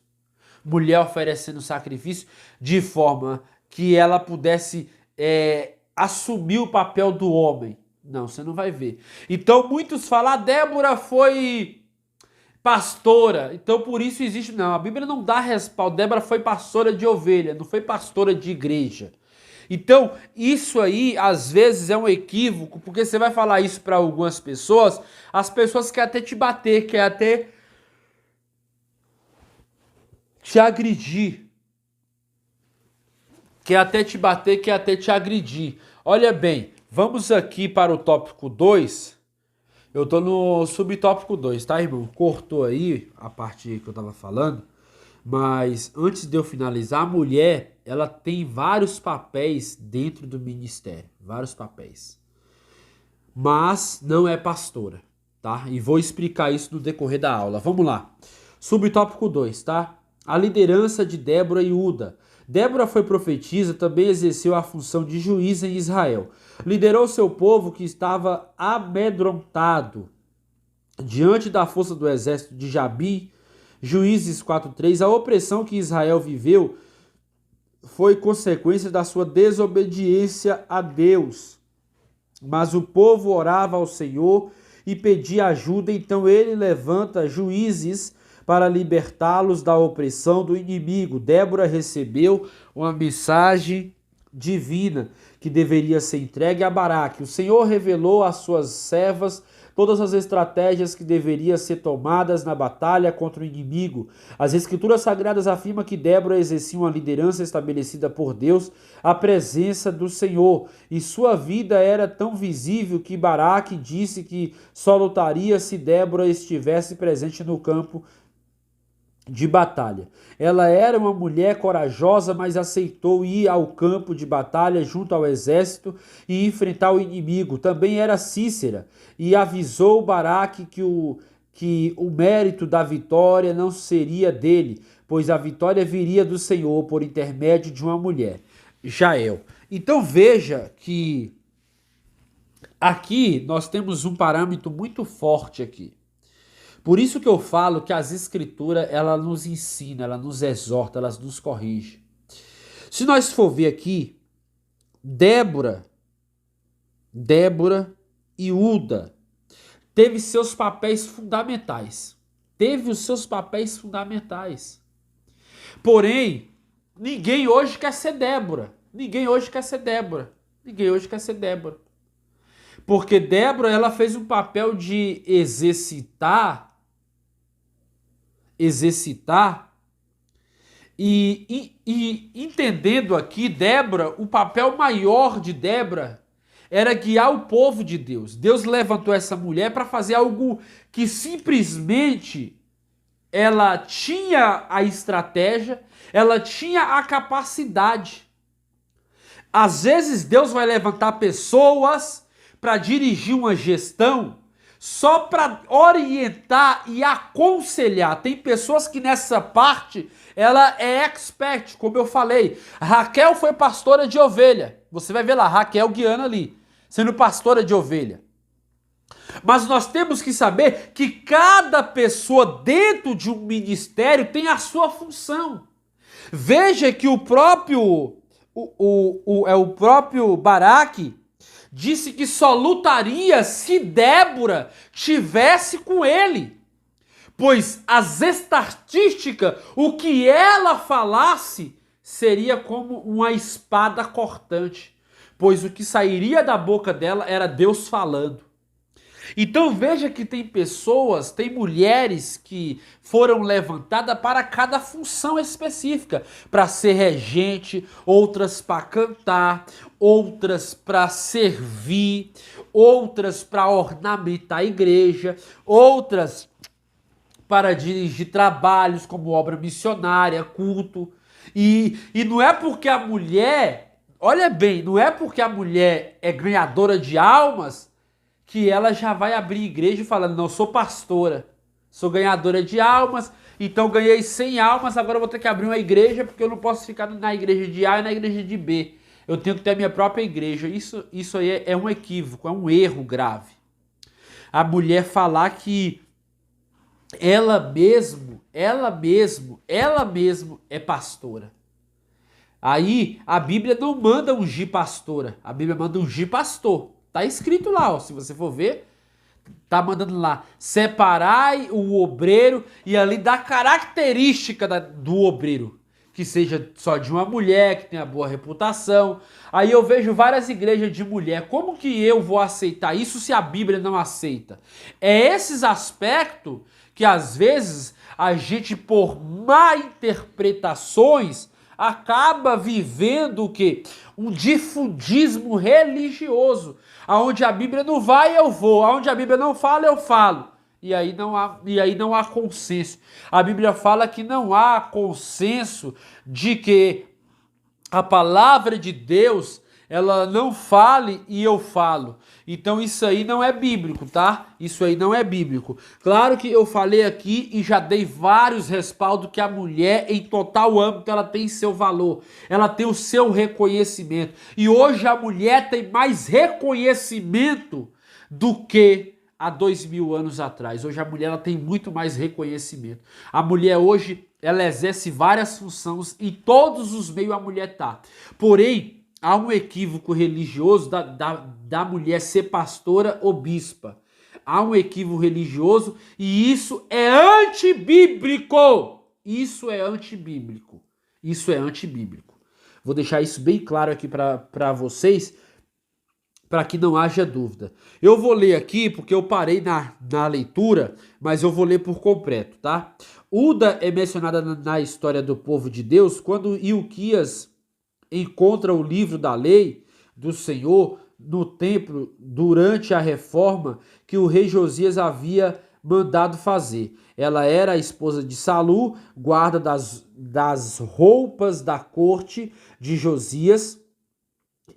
Mulher oferecendo sacrifício de forma que ela pudesse assumir o papel do homem. Não, você não vai ver. Então muitos falam, a Débora foi pastora, então por isso existe. Não, a Bíblia não dá respaldo. Débora foi pastora de ovelha, não foi pastora de igreja. Então, isso aí, às vezes, é um equívoco, porque você vai falar isso para algumas pessoas, as pessoas querem até te bater, querem até te agredir. Quer até te bater, quer até te agredir. Olha bem, vamos aqui para o tópico 2. Eu tô no subtópico 2, tá, irmão? Cortou aí a parte que eu tava falando. Mas antes de eu finalizar, a mulher, ela tem vários papéis dentro do ministério. Vários papéis. Mas não é pastora, tá? E vou explicar isso no decorrer da aula. Vamos lá. Subtópico 2, tá? A liderança de Débora e Uda. Débora foi profetisa, também exerceu a função de juiz em Israel. Liderou seu povo que estava amedrontado diante da força do exército de Jabim. Juízes 4:3. A opressão que Israel viveu foi consequência da sua desobediência a Deus. Mas o povo orava ao Senhor e pedia ajuda, então ele levanta juízes para libertá-los da opressão do inimigo. Débora recebeu uma mensagem divina que deveria ser entregue a Baraque. O Senhor revelou às suas servas todas as estratégias que deveriam ser tomadas na batalha contra o inimigo. As Escrituras Sagradas afirmam que Débora exercia uma liderança estabelecida por Deus, a presença do Senhor, e sua vida era tão visível que Baraque disse que só lutaria se Débora estivesse presente no campo de batalha. Ela era uma mulher corajosa, mas aceitou ir ao campo de batalha junto ao exército e enfrentar o inimigo. Também era Cícera e avisou Baraque que o mérito da vitória não seria dele, pois a vitória viria do Senhor por intermédio de uma mulher, Jael. Então veja que aqui nós temos um parâmetro muito forte aqui. Por isso que eu falo que as escrituras, ela nos ensina, ela nos exorta, elas nos corrige. Se nós for ver aqui, Débora e Uda teve seus papéis fundamentais. Teve os seus papéis fundamentais. Porém, ninguém hoje quer ser Débora. Ninguém hoje quer ser Débora. Ninguém hoje quer ser Débora. Porque Débora, ela fez um papel de exercitar e entendendo aqui Débora, o papel maior de Débora era guiar o povo de Deus. Deus levantou essa mulher para fazer algo que simplesmente ela tinha a estratégia, ela tinha a capacidade. Às vezes Deus vai levantar pessoas para dirigir uma gestão só para orientar e aconselhar. Tem pessoas que nessa parte ela é expert, como eu falei. Raquel foi pastora de ovelha. Você vai ver lá, Raquel guiando ali, sendo pastora de ovelha. Mas nós temos que saber que cada pessoa dentro de um ministério tem a sua função. Veja que o próprio Baraque disse que só lutaria se Débora tivesse com ele. Pois as estatísticas, o que ela falasse, seria como uma espada cortante. Pois o que sairia da boca dela era Deus falando. Então veja que tem pessoas, tem mulheres que foram levantadas para cada função específica, para ser regente, outras para cantar, outras para servir, outras para ornamentar a igreja, outras para dirigir trabalhos como obra missionária, culto. E não é porque a mulher, olha bem, não é porque a mulher é ganhadora de almas que ela já vai abrir igreja falando, não, sou pastora, sou ganhadora de almas, então ganhei 100 almas, agora eu vou ter que abrir uma igreja porque eu não posso ficar na igreja de A e na igreja de B. Eu tenho que ter a minha própria igreja. Isso aí é um equívoco, é um erro grave. A mulher falar que ela mesmo é pastora. Aí a Bíblia não manda ungir pastora, a Bíblia manda ungir pastor. Tá escrito lá, ó, se você for ver, tá mandando lá, separai o obreiro, e ali dá característica do obreiro, que seja só de uma mulher, que tenha boa reputação. Aí eu vejo várias igrejas de mulher. Como que eu vou aceitar isso se a Bíblia não aceita? É esses aspectos que às vezes a gente, por má interpretações, acaba vivendo o quê? Um difundismo religioso. Aonde a Bíblia não vai, eu vou. Aonde a Bíblia não fala, eu falo. E aí não há consenso. A Bíblia fala que não há consenso de que a palavra de Deus, ela não fale e eu falo. Então isso aí não é bíblico, tá? Isso aí não é bíblico. Claro que eu falei aqui e já dei vários respaldos que a mulher, em total âmbito, ela tem seu valor. Ela tem o seu reconhecimento. E hoje a mulher tem mais reconhecimento do que há 2000 anos atrás. Hoje a mulher ela tem muito mais reconhecimento. A mulher hoje, ela exerce várias funções e todos os meios a mulher tá. Porém, há um equívoco religioso da mulher ser pastora ou bispa. Há um equívoco religioso e isso é antibíblico. Isso é antibíblico. Isso é antibíblico. Vou deixar isso bem claro aqui para vocês, para que não haja dúvida. Eu vou ler aqui, porque eu parei na leitura, mas eu vou ler por completo, tá? Uda é mencionada na história do povo de Deus quando Ilquias encontra o livro da lei do Senhor no templo durante a reforma que o rei Josias havia mandado fazer. Ela era a esposa de Salu, guarda das roupas da corte de Josias,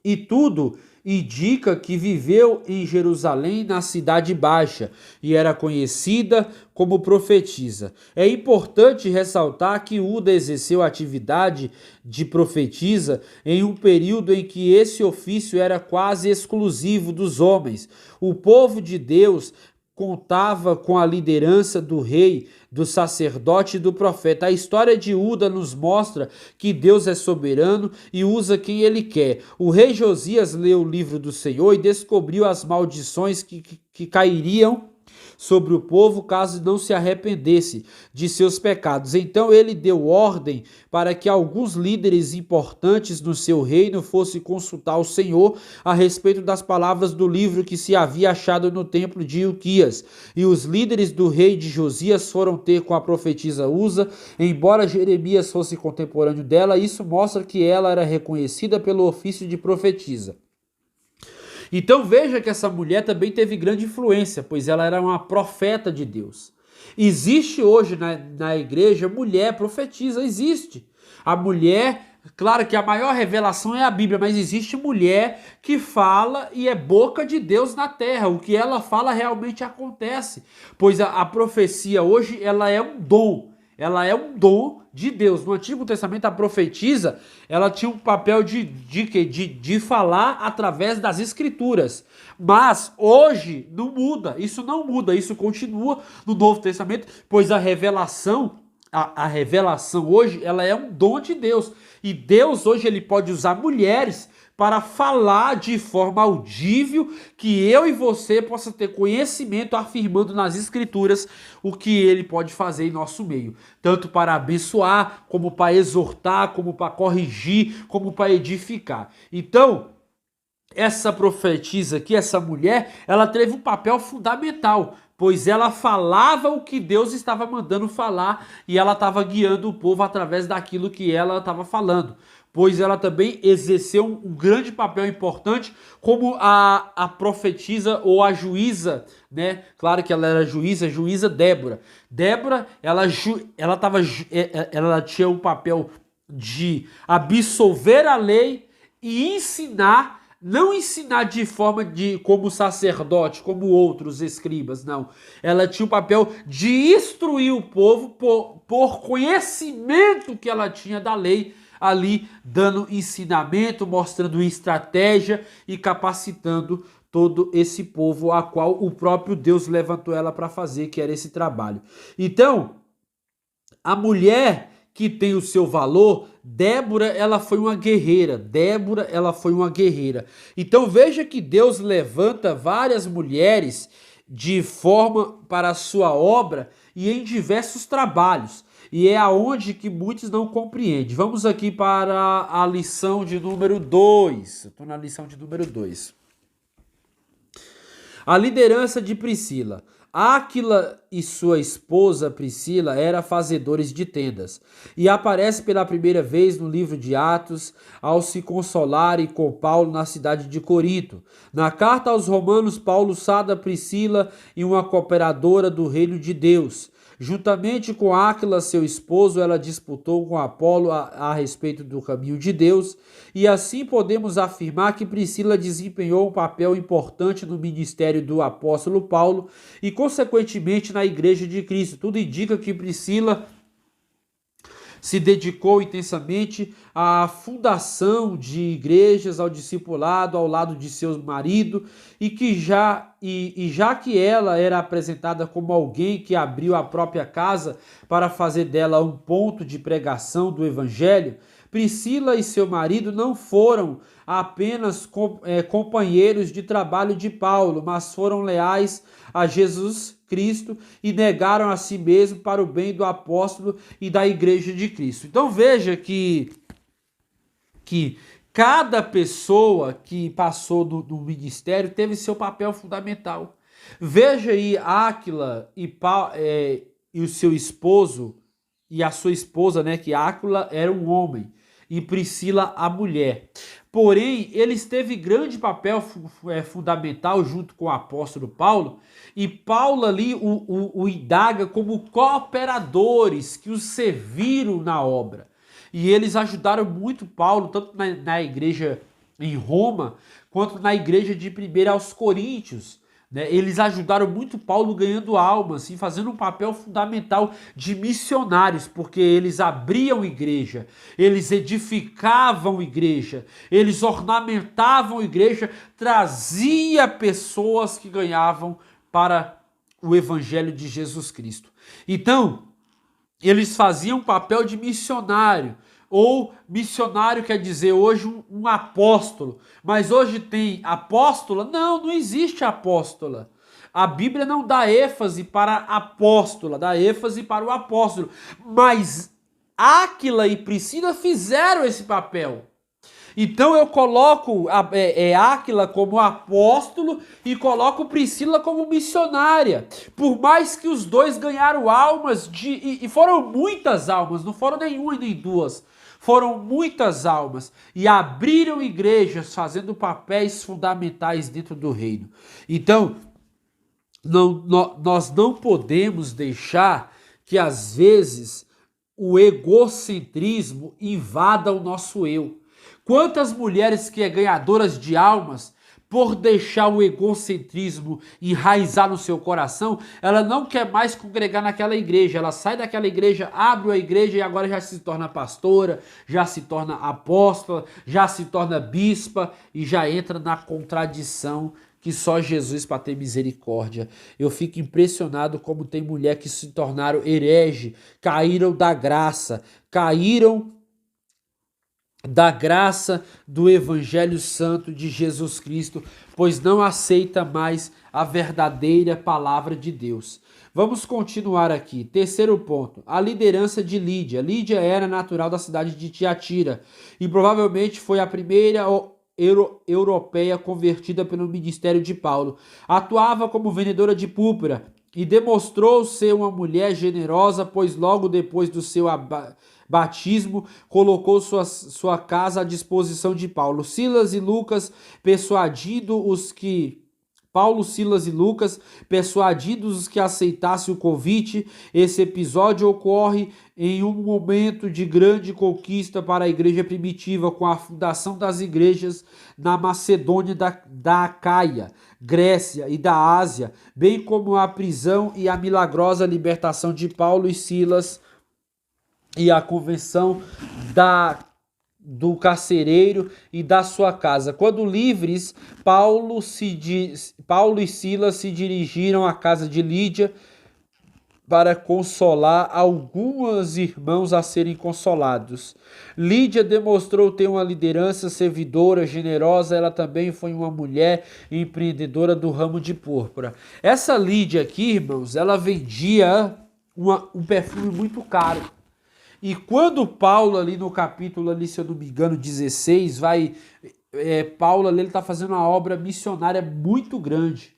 e tudo indica que viveu em Jerusalém, na Cidade Baixa, e era conhecida como profetisa. É importante ressaltar que Uda exerceu a atividade de profetisa em um período em que esse ofício era quase exclusivo dos homens. O povo de Deus contava com a liderança do rei, do sacerdote e do profeta. A história de Uda nos mostra que Deus é soberano e usa quem ele quer. O rei Josias leu o livro do Senhor e descobriu as maldições que cairiam sobre o povo caso não se arrependesse de seus pecados. Então ele deu ordem para que alguns líderes importantes no seu reino fossem consultar o Senhor a respeito das palavras do livro que se havia achado no templo de Ilquias. E os líderes do rei de Josias foram ter com a profetisa Uza. Embora Jeremias fosse contemporâneo dela, isso mostra que ela era reconhecida pelo ofício de profetisa. Então veja que essa mulher também teve grande influência, pois ela era uma profeta de Deus. Existe hoje na igreja mulher profetisa, existe. A mulher, claro que a maior revelação é a Bíblia, mas existe mulher que fala e é boca de Deus na terra. O que ela fala realmente acontece, pois a profecia hoje ela é um dom. Ela é um dom de Deus. No Antigo Testamento, a profetisa, ela tinha um papel de falar através das Escrituras. Mas hoje não muda, isso continua no Novo Testamento, pois a revelação hoje, ela é um dom de Deus. E Deus hoje ele pode usar mulheres para falar de forma audível, que eu e você possa ter conhecimento afirmando nas Escrituras o que ele pode fazer em nosso meio. Tanto para abençoar, como para exortar, como para corrigir, como para edificar. Então, essa profetisa aqui, essa mulher, ela teve um papel fundamental, pois ela falava o que Deus estava mandando falar e ela estava guiando o povo através daquilo que ela estava falando. Pois ela também exerceu um grande papel importante como a profetisa ou a juíza, né? Claro que ela era juíza Débora. Débora, ela tinha o papel de absolver a lei e ensinar. Não ensinar de forma como sacerdote, como outros escribas, não. Ela tinha o papel de instruir o povo por conhecimento que ela tinha da lei, ali dando ensinamento, mostrando estratégia e capacitando todo esse povo a qual o próprio Deus levantou ela para fazer, que era esse trabalho. Então, a mulher que tem o seu valor, Débora, ela foi uma guerreira. Então veja que Deus levanta várias mulheres de forma para a sua obra e em diversos trabalhos. e é aonde que muitos não compreendem. Vamos aqui para a lição de número 2. Estou na lição de número 2. A liderança de Priscila. Áquila e sua esposa Priscila eram fazedores de tendas, e aparece pela primeira vez no livro de Atos ao se consolarem com Paulo na cidade de Corinto. Na carta aos Romanos, Paulo sada Priscila e uma cooperadora do reino de Deus. Juntamente com Áquila, seu esposo, ela disputou com Apolo a respeito do caminho de Deus, e assim podemos afirmar que Priscila desempenhou um papel importante no ministério do apóstolo Paulo e, consequentemente, na igreja de Cristo. Tudo indica que Priscila se dedicou intensamente à fundação de igrejas, ao discipulado, ao lado de seu marido, e já que ela era apresentada como alguém que abriu a própria casa para fazer dela um ponto de pregação do evangelho, Priscila e seu marido não foram apenas companheiros de trabalho de Paulo, mas foram leais a Jesus Cristo e negaram a si mesmo para o bem do apóstolo e da igreja de Cristo. Então veja que cada pessoa que passou no ministério teve seu papel fundamental. Veja aí Áquila e o seu esposo e a sua esposa, né, que Áquila era um homem e Priscila a mulher. Porém, eles teve grande papel fundamental junto com o apóstolo Paulo, e Paulo ali o indaga como cooperadores que os serviram na obra. E eles ajudaram muito Paulo, tanto na igreja em Roma, quanto na igreja de 1 aos Coríntios. Eles ajudaram muito Paulo ganhando almas e fazendo um papel fundamental de missionários, porque eles abriam igreja, eles edificavam igreja, eles ornamentavam igreja, trazia pessoas que ganhavam para o evangelho de Jesus Cristo. Então, eles faziam um papel de missionário, ou missionário quer dizer hoje um apóstolo, mas hoje tem apóstola? Não existe apóstola. A Bíblia não dá ênfase para apóstola, dá ênfase para o apóstolo. Mas Áquila e Priscila fizeram esse papel. Então eu coloco Áquila como apóstolo e coloco Priscila como missionária. Por mais que os dois ganharam almas, e foram muitas almas, não foram nenhuma e nem duas. Foram muitas almas e abriram igrejas fazendo papéis fundamentais dentro do reino. Então, nós não podemos deixar que às vezes o egocentrismo invada o nosso eu. Quantas mulheres que é ganhadoras de almas, por deixar o egocentrismo enraizar no seu coração, ela não quer mais congregar naquela igreja. Ela sai daquela igreja, abre a igreja e agora já se torna pastora, já se torna apóstola, já se torna bispa e já entra na contradição que só Jesus para ter misericórdia. Eu fico impressionado como tem mulher que se tornaram herege, caíram da graça da graça do Evangelho Santo de Jesus Cristo, pois não aceita mais a verdadeira palavra de Deus. Vamos continuar aqui. Terceiro ponto, a liderança de Lídia. Lídia era natural da cidade de Tiatira e provavelmente foi a primeira europeia convertida pelo ministério de Paulo. Atuava como vendedora de púrpura e demonstrou ser uma mulher generosa, pois logo depois do seu batismo colocou sua casa à disposição de Paulo, Silas e Lucas, persuadindo os que aceitassem o convite. Esse episódio ocorre em um momento de grande conquista para a igreja primitiva, com a fundação das igrejas na Macedônia da Acaia, Grécia e da Ásia, bem como a prisão e a milagrosa libertação de Paulo e Silas e a convenção do carcereiro e da sua casa. Quando livres, Paulo e Silas se dirigiram à casa de Lídia para consolar alguns irmãos a serem consolados. Lídia demonstrou ter uma liderança servidora, generosa. Ela também foi uma mulher empreendedora do ramo de púrpura. Essa Lídia aqui, irmãos, ela vendia um perfume muito caro. E quando Paulo ali no capítulo, ali, se eu não me engano, 16, Paulo ali, ele está fazendo uma obra missionária muito grande.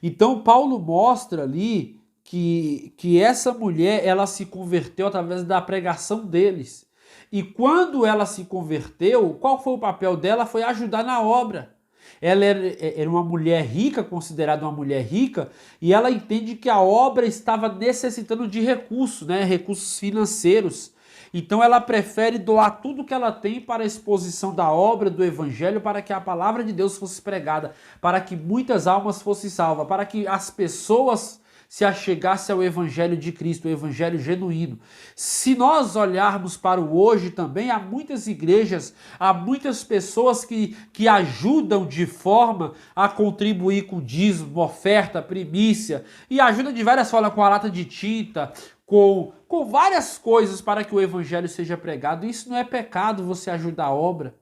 Então Paulo mostra ali que essa mulher, ela se converteu através da pregação deles. E quando ela se converteu, qual foi o papel dela? Foi ajudar na obra. Ela era uma mulher rica, considerada uma mulher rica, e ela entende que a obra estava necessitando de recursos, né? Recursos financeiros. Então ela prefere doar tudo que ela tem para a exposição da obra do evangelho, para que a palavra de Deus fosse pregada, para que muitas almas fossem salvas, para que as pessoas se achegassem ao evangelho de Cristo, o evangelho genuíno. Se nós olharmos para o hoje também, há muitas igrejas, há muitas pessoas que ajudam de forma a contribuir com dízimo, oferta, primícia, e ajudam de várias formas, com a lata de tinta, com várias coisas para que o evangelho seja pregado. Isso não é pecado, você ajudar a obra.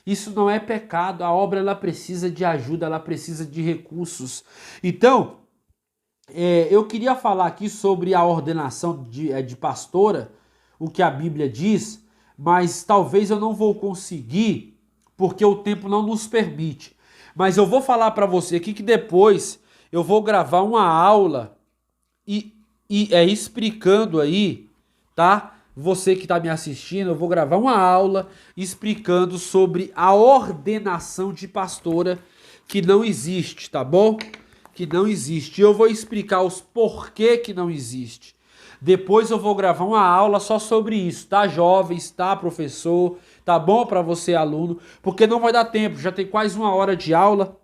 Isso não é pecado. A obra, ela precisa de ajuda, ela precisa de recursos. Então, eu queria falar aqui sobre a ordenação de pastora, o que a Bíblia diz, mas talvez eu não vou conseguir, porque o tempo não nos permite. Mas eu vou falar para você aqui que depois eu vou gravar uma aula explicando aí, tá? Você que está me assistindo, eu vou gravar uma aula explicando sobre a ordenação de pastora, que não existe, tá bom? Que não existe. Eu vou explicar os porquê que não existe. Depois eu vou gravar uma aula só sobre isso, tá, jovens, tá, professor? Tá bom para você, aluno? Porque não vai dar tempo, já tem quase uma hora de aula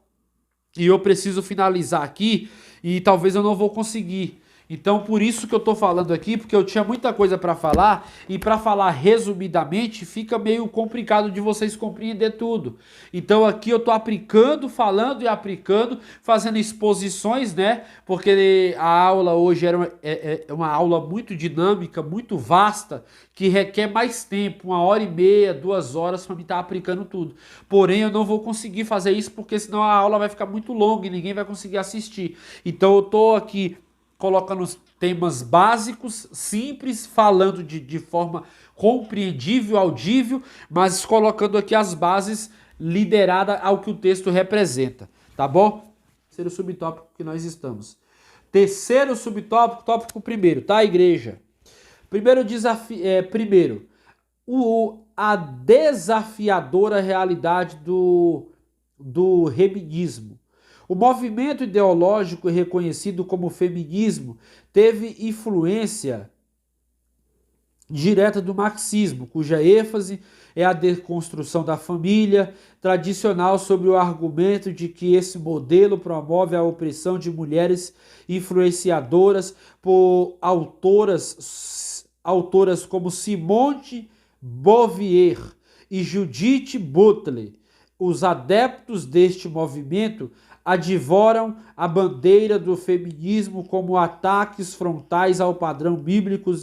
e eu preciso finalizar aqui e talvez eu não vou conseguir. Então, por isso que eu tô falando aqui, porque eu tinha muita coisa para falar, e para falar resumidamente, fica meio complicado de vocês compreender tudo. Então, aqui eu tô aplicando, falando e aplicando, fazendo exposições, né? Porque a aula hoje é uma aula muito dinâmica, muito vasta, que requer mais tempo, 1h30, 2 horas para me estar aplicando tudo. Porém, eu não vou conseguir fazer isso, porque senão a aula vai ficar muito longa e ninguém vai conseguir assistir. Então, eu tô aqui colocando os temas básicos, simples, falando de forma compreendível, audível, mas colocando aqui as bases lideradas ao que o texto representa, tá bom? Terceiro subtópico que nós estamos. Terceiro subtópico, tópico primeiro, tá, igreja? Primeiro desafio, a desafiadora realidade do feminismo. O movimento ideológico reconhecido como feminismo teve influência direta do marxismo, cuja ênfase é a desconstrução da família tradicional sobre o argumento de que esse modelo promove a opressão de mulheres influenciadoras por autoras como Simone de Beauvoir e Judith Butler. Os adeptos deste movimento advoram a bandeira do feminismo como ataques frontais ao padrão bíblico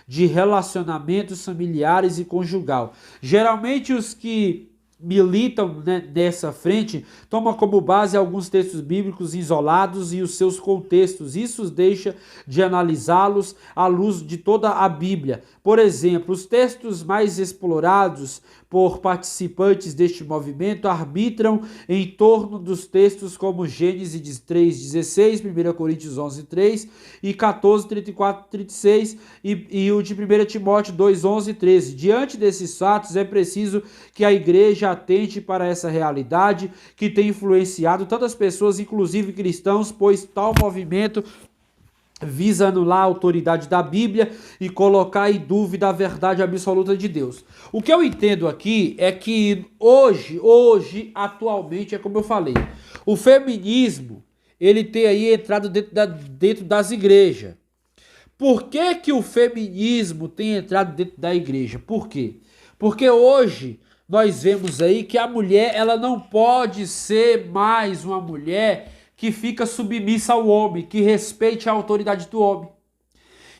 de relacionamentos familiares e conjugal. Geralmente os que militam, né, nessa frente tomam como base alguns textos bíblicos isolados e os seus contextos. Isso deixa de analisá-los à luz de toda a Bíblia. Por exemplo, os textos mais explorados por participantes deste movimento arbitram em torno dos textos como Gênesis 3:16, 1 Coríntios 11:3 e 14:34-36 e o de 1 Timóteo 2:11-13. Diante desses fatos, é preciso que a igreja atente para essa realidade que tem influenciado tantas pessoas, inclusive cristãos, pois tal movimento visa anular a autoridade da Bíblia e colocar em dúvida a verdade absoluta de Deus. O que eu entendo aqui é que hoje, atualmente, é como eu falei, o feminismo, ele tem aí entrado dentro das igrejas. Por que o feminismo tem entrado dentro da igreja? Por quê? Porque hoje nós vemos aí que a mulher, ela não pode ser mais uma mulher que fica submissa ao homem, que respeite a autoridade do homem.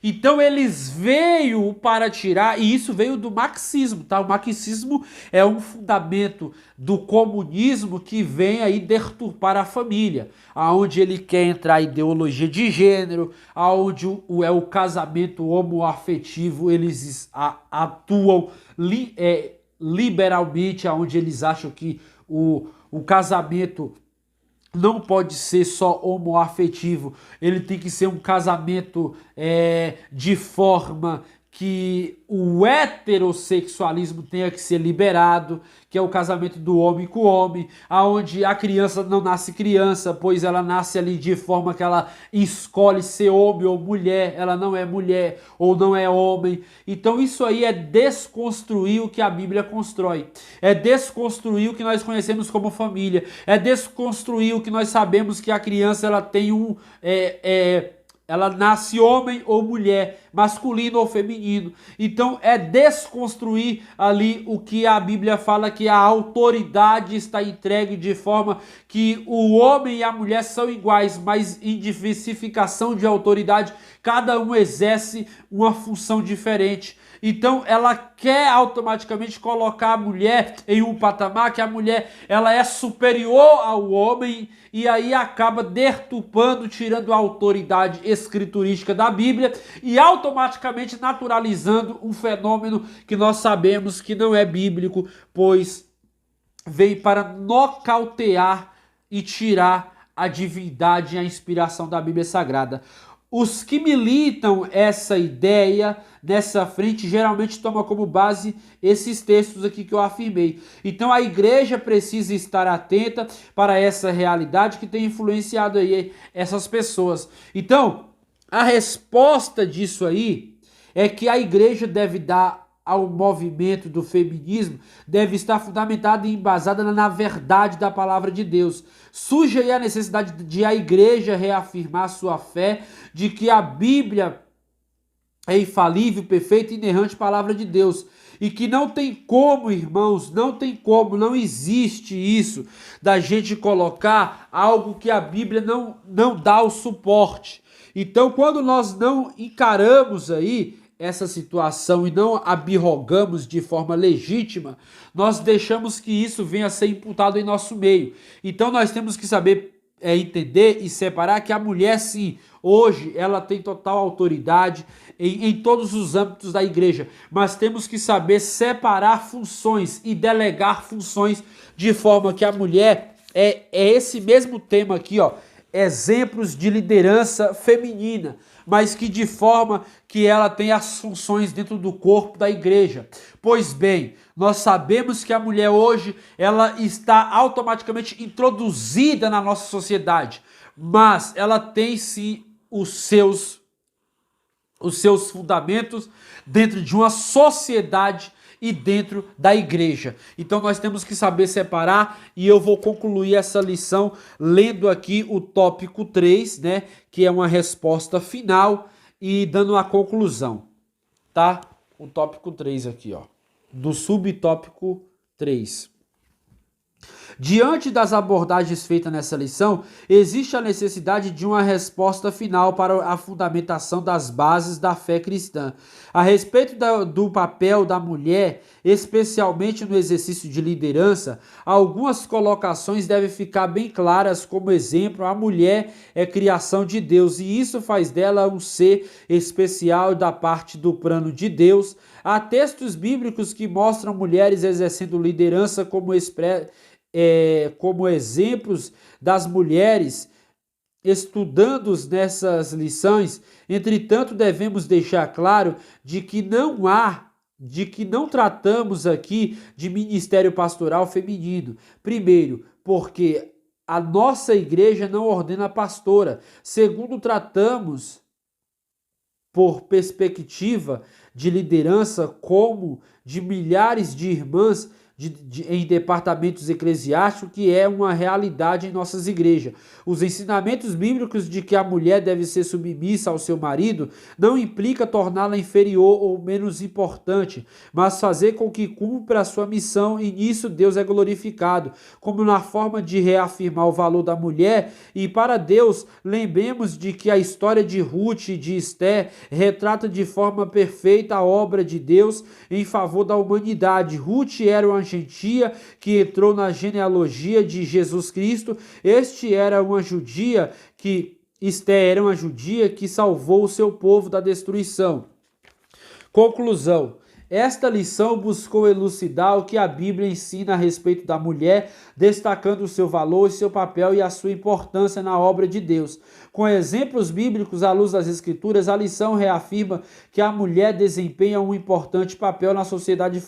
Então eles veio para tirar, e isso veio do marxismo, tá? O marxismo é um fundamento do comunismo que vem aí deturpar a família, aonde ele quer entrar a ideologia de gênero, aonde é o casamento homoafetivo, eles atuam liberalmente, aonde eles acham que o casamento não pode ser só homoafetivo, ele tem que ser um casamento de forma que o heterossexualismo tenha que ser liberado, que é o casamento do homem com o homem, aonde a criança não nasce criança, pois ela nasce ali de forma que ela escolhe ser homem ou mulher, ela não é mulher ou não é homem. Então isso aí é desconstruir o que a Bíblia constrói, é desconstruir o que nós conhecemos como família, é desconstruir o que nós sabemos que a criança ela tem ela nasce homem ou mulher, masculino ou feminino. Então é desconstruir ali o que a Bíblia fala, que a autoridade está entregue de forma que o homem e a mulher são iguais, mas em diversificação de autoridade, cada um exerce uma função diferente. Então ela quer automaticamente colocar a mulher em um patamar que a mulher ela é superior ao homem, e aí acaba deturpando, tirando a autoridade escriturística da Bíblia e automaticamente naturalizando um fenômeno que nós sabemos que não é bíblico, pois vem para nocautear e tirar a divindade e a inspiração da Bíblia Sagrada. Os que militam essa ideia nessa frente geralmente tomam como base esses textos aqui que eu afirmei. Então a igreja precisa estar atenta para essa realidade que tem influenciado aí essas pessoas. Então, a resposta disso aí é que a igreja deve dar ao movimento do feminismo, deve estar fundamentada e embasada na verdade da palavra de Deus. Surge aí a necessidade de a igreja reafirmar sua fé de que a Bíblia é infalível, perfeita e inerrante palavra de Deus. E que não tem como, irmãos, não tem como, não existe isso da gente colocar algo que a Bíblia não dá o suporte. Então, quando nós não encaramos aí essa situação e não abirrogamos de forma legítima, nós deixamos que isso venha a ser imputado em nosso meio. Então nós temos que saber entender e separar que a mulher, sim, hoje ela tem total autoridade em todos os âmbitos da igreja, mas temos que saber separar funções e delegar funções de forma que a mulher é esse mesmo tema aqui, ó, exemplos de liderança feminina, mas que de forma que ela tem as funções dentro do corpo da igreja. Pois bem, nós sabemos que a mulher hoje ela está automaticamente introduzida na nossa sociedade, mas ela tem sim os seus fundamentos dentro de uma sociedade e dentro da igreja. Então nós temos que saber separar, e eu vou concluir essa lição lendo aqui o tópico 3, né, que é uma resposta final e dando a conclusão, tá? O tópico 3 aqui, ó, do subtópico 3. Diante das abordagens feitas nessa lição, existe a necessidade de uma resposta final para a fundamentação das bases da fé cristã. A respeito do papel da mulher, especialmente no exercício de liderança, algumas colocações devem ficar bem claras. Como exemplo, a mulher é criação de Deus e isso faz dela um ser especial da parte do plano de Deus. Há textos bíblicos que mostram mulheres exercendo liderança como exemplos das mulheres estudando nessas lições. Entretanto, devemos deixar claro de que não tratamos aqui de ministério pastoral feminino. Primeiro, porque a nossa igreja não ordena pastora. Segundo, tratamos por perspectiva de liderança como de milhares de irmãs em departamentos eclesiásticos, que é uma realidade em nossas igrejas. Os ensinamentos bíblicos de que a mulher deve ser submissa ao seu marido não implica torná-la inferior ou menos importante, mas fazer com que cumpra a sua missão, e nisso Deus é glorificado, como na forma de reafirmar o valor da mulher. E para Deus, lembremos de que a história de Ruth e de Esther retrata de forma perfeita a obra de Deus em favor da humanidade. Ruth era uma gentia que entrou na genealogia de Jesus Cristo. Esther era uma judia que salvou o seu povo da destruição. Conclusão. Esta lição buscou elucidar o que a Bíblia ensina a respeito da mulher, destacando o seu valor, seu papel e a sua importância na obra de Deus. Com exemplos bíblicos à luz das Escrituras, a lição reafirma que a mulher desempenha um importante papel na sociedade,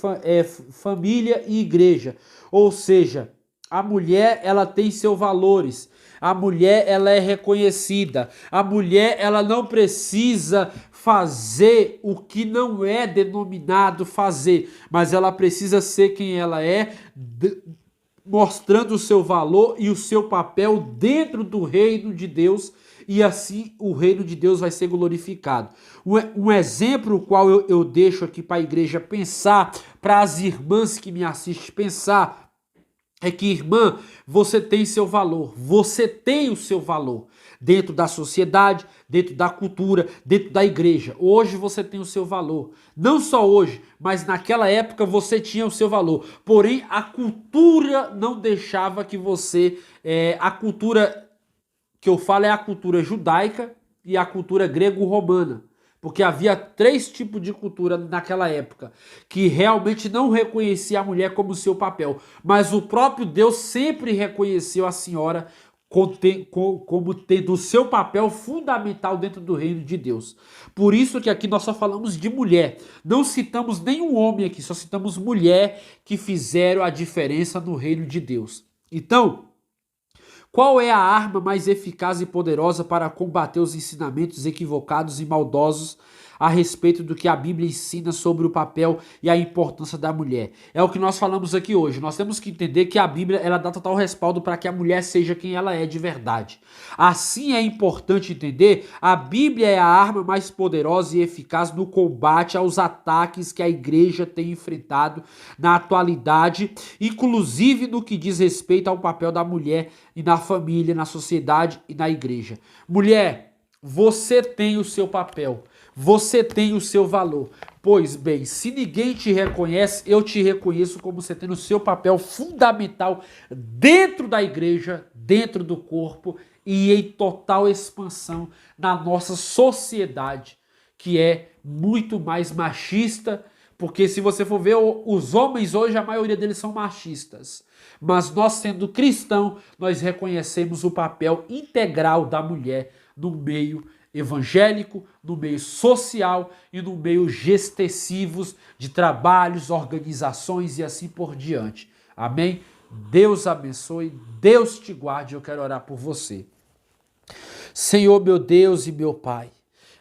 família e igreja. Ou seja, a mulher, ela tem seus valores. A mulher, ela é reconhecida. A mulher, ela não precisa fazer o que não é denominado fazer, mas ela precisa ser quem ela é, mostrando o seu valor e o seu papel dentro do reino de Deus, e assim o reino de Deus vai ser glorificado. Um exemplo qual eu deixo aqui para a igreja pensar, para as irmãs que me assistem pensar, é que, irmã, você tem seu valor, você tem o seu valor dentro da sociedade, dentro da cultura, dentro da igreja. Hoje você tem o seu valor. Não só hoje, mas naquela época você tinha o seu valor. Porém, a cultura não deixava que você... a cultura que eu falo é a cultura judaica e a cultura grego-romana. Porque havia 3 tipos de cultura naquela época, que realmente não reconhecia a mulher como seu papel. Mas o próprio Deus sempre reconheceu a senhora como tendo o seu papel fundamental dentro do reino de Deus. Por isso que aqui nós só falamos de mulher. Não citamos nenhum homem aqui, só citamos mulher que fizeram a diferença no reino de Deus. Então, qual é a arma mais eficaz e poderosa para combater os ensinamentos equivocados e maldosos a respeito do que a Bíblia ensina sobre o papel e a importância da mulher? É o que nós falamos aqui hoje. Nós temos que entender que a Bíblia, ela dá total respaldo para que a mulher seja quem ela é de verdade. Assim, é importante entender, a Bíblia é a arma mais poderosa e eficaz no combate aos ataques que a igreja tem enfrentado na atualidade, inclusive no que diz respeito ao papel da mulher e na família, na sociedade e na igreja. Mulher, você tem o seu papel. Você tem o seu valor. Pois bem, se ninguém te reconhece, eu te reconheço como você tendo o seu papel fundamental dentro da igreja, dentro do corpo e em total expansão na nossa sociedade, que é muito mais machista, porque se você for ver, os homens hoje, a maioria deles são machistas. Mas nós, sendo cristãos, nós reconhecemos o papel integral da mulher no meio evangélico, no meio social e no meio gestecivos de trabalhos, organizações e assim por diante. Amém? Deus abençoe, Deus te guarde, eu quero orar por você. Senhor, meu Deus e meu Pai,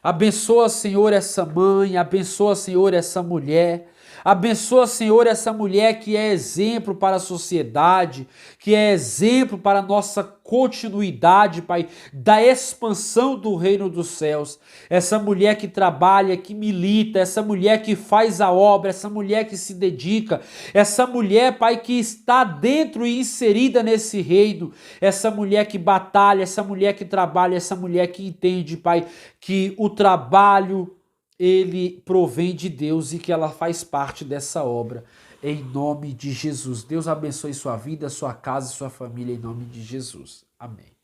abençoa, Senhor, essa mãe, abençoa, Senhor, essa mulher, abençoa, Senhor, essa mulher que é exemplo para a sociedade, que é exemplo para a nossa continuidade, Pai, da expansão do reino dos céus. Essa mulher que trabalha, que milita, essa mulher que faz a obra, essa mulher que se dedica, essa mulher, Pai, que está dentro e inserida nesse reino, essa mulher que batalha, essa mulher que trabalha, essa mulher que entende, Pai, que o trabalho ele provém de Deus e que ela faz parte dessa obra. Em nome de Jesus. Deus abençoe sua vida, sua casa e sua família em nome de Jesus. Amém.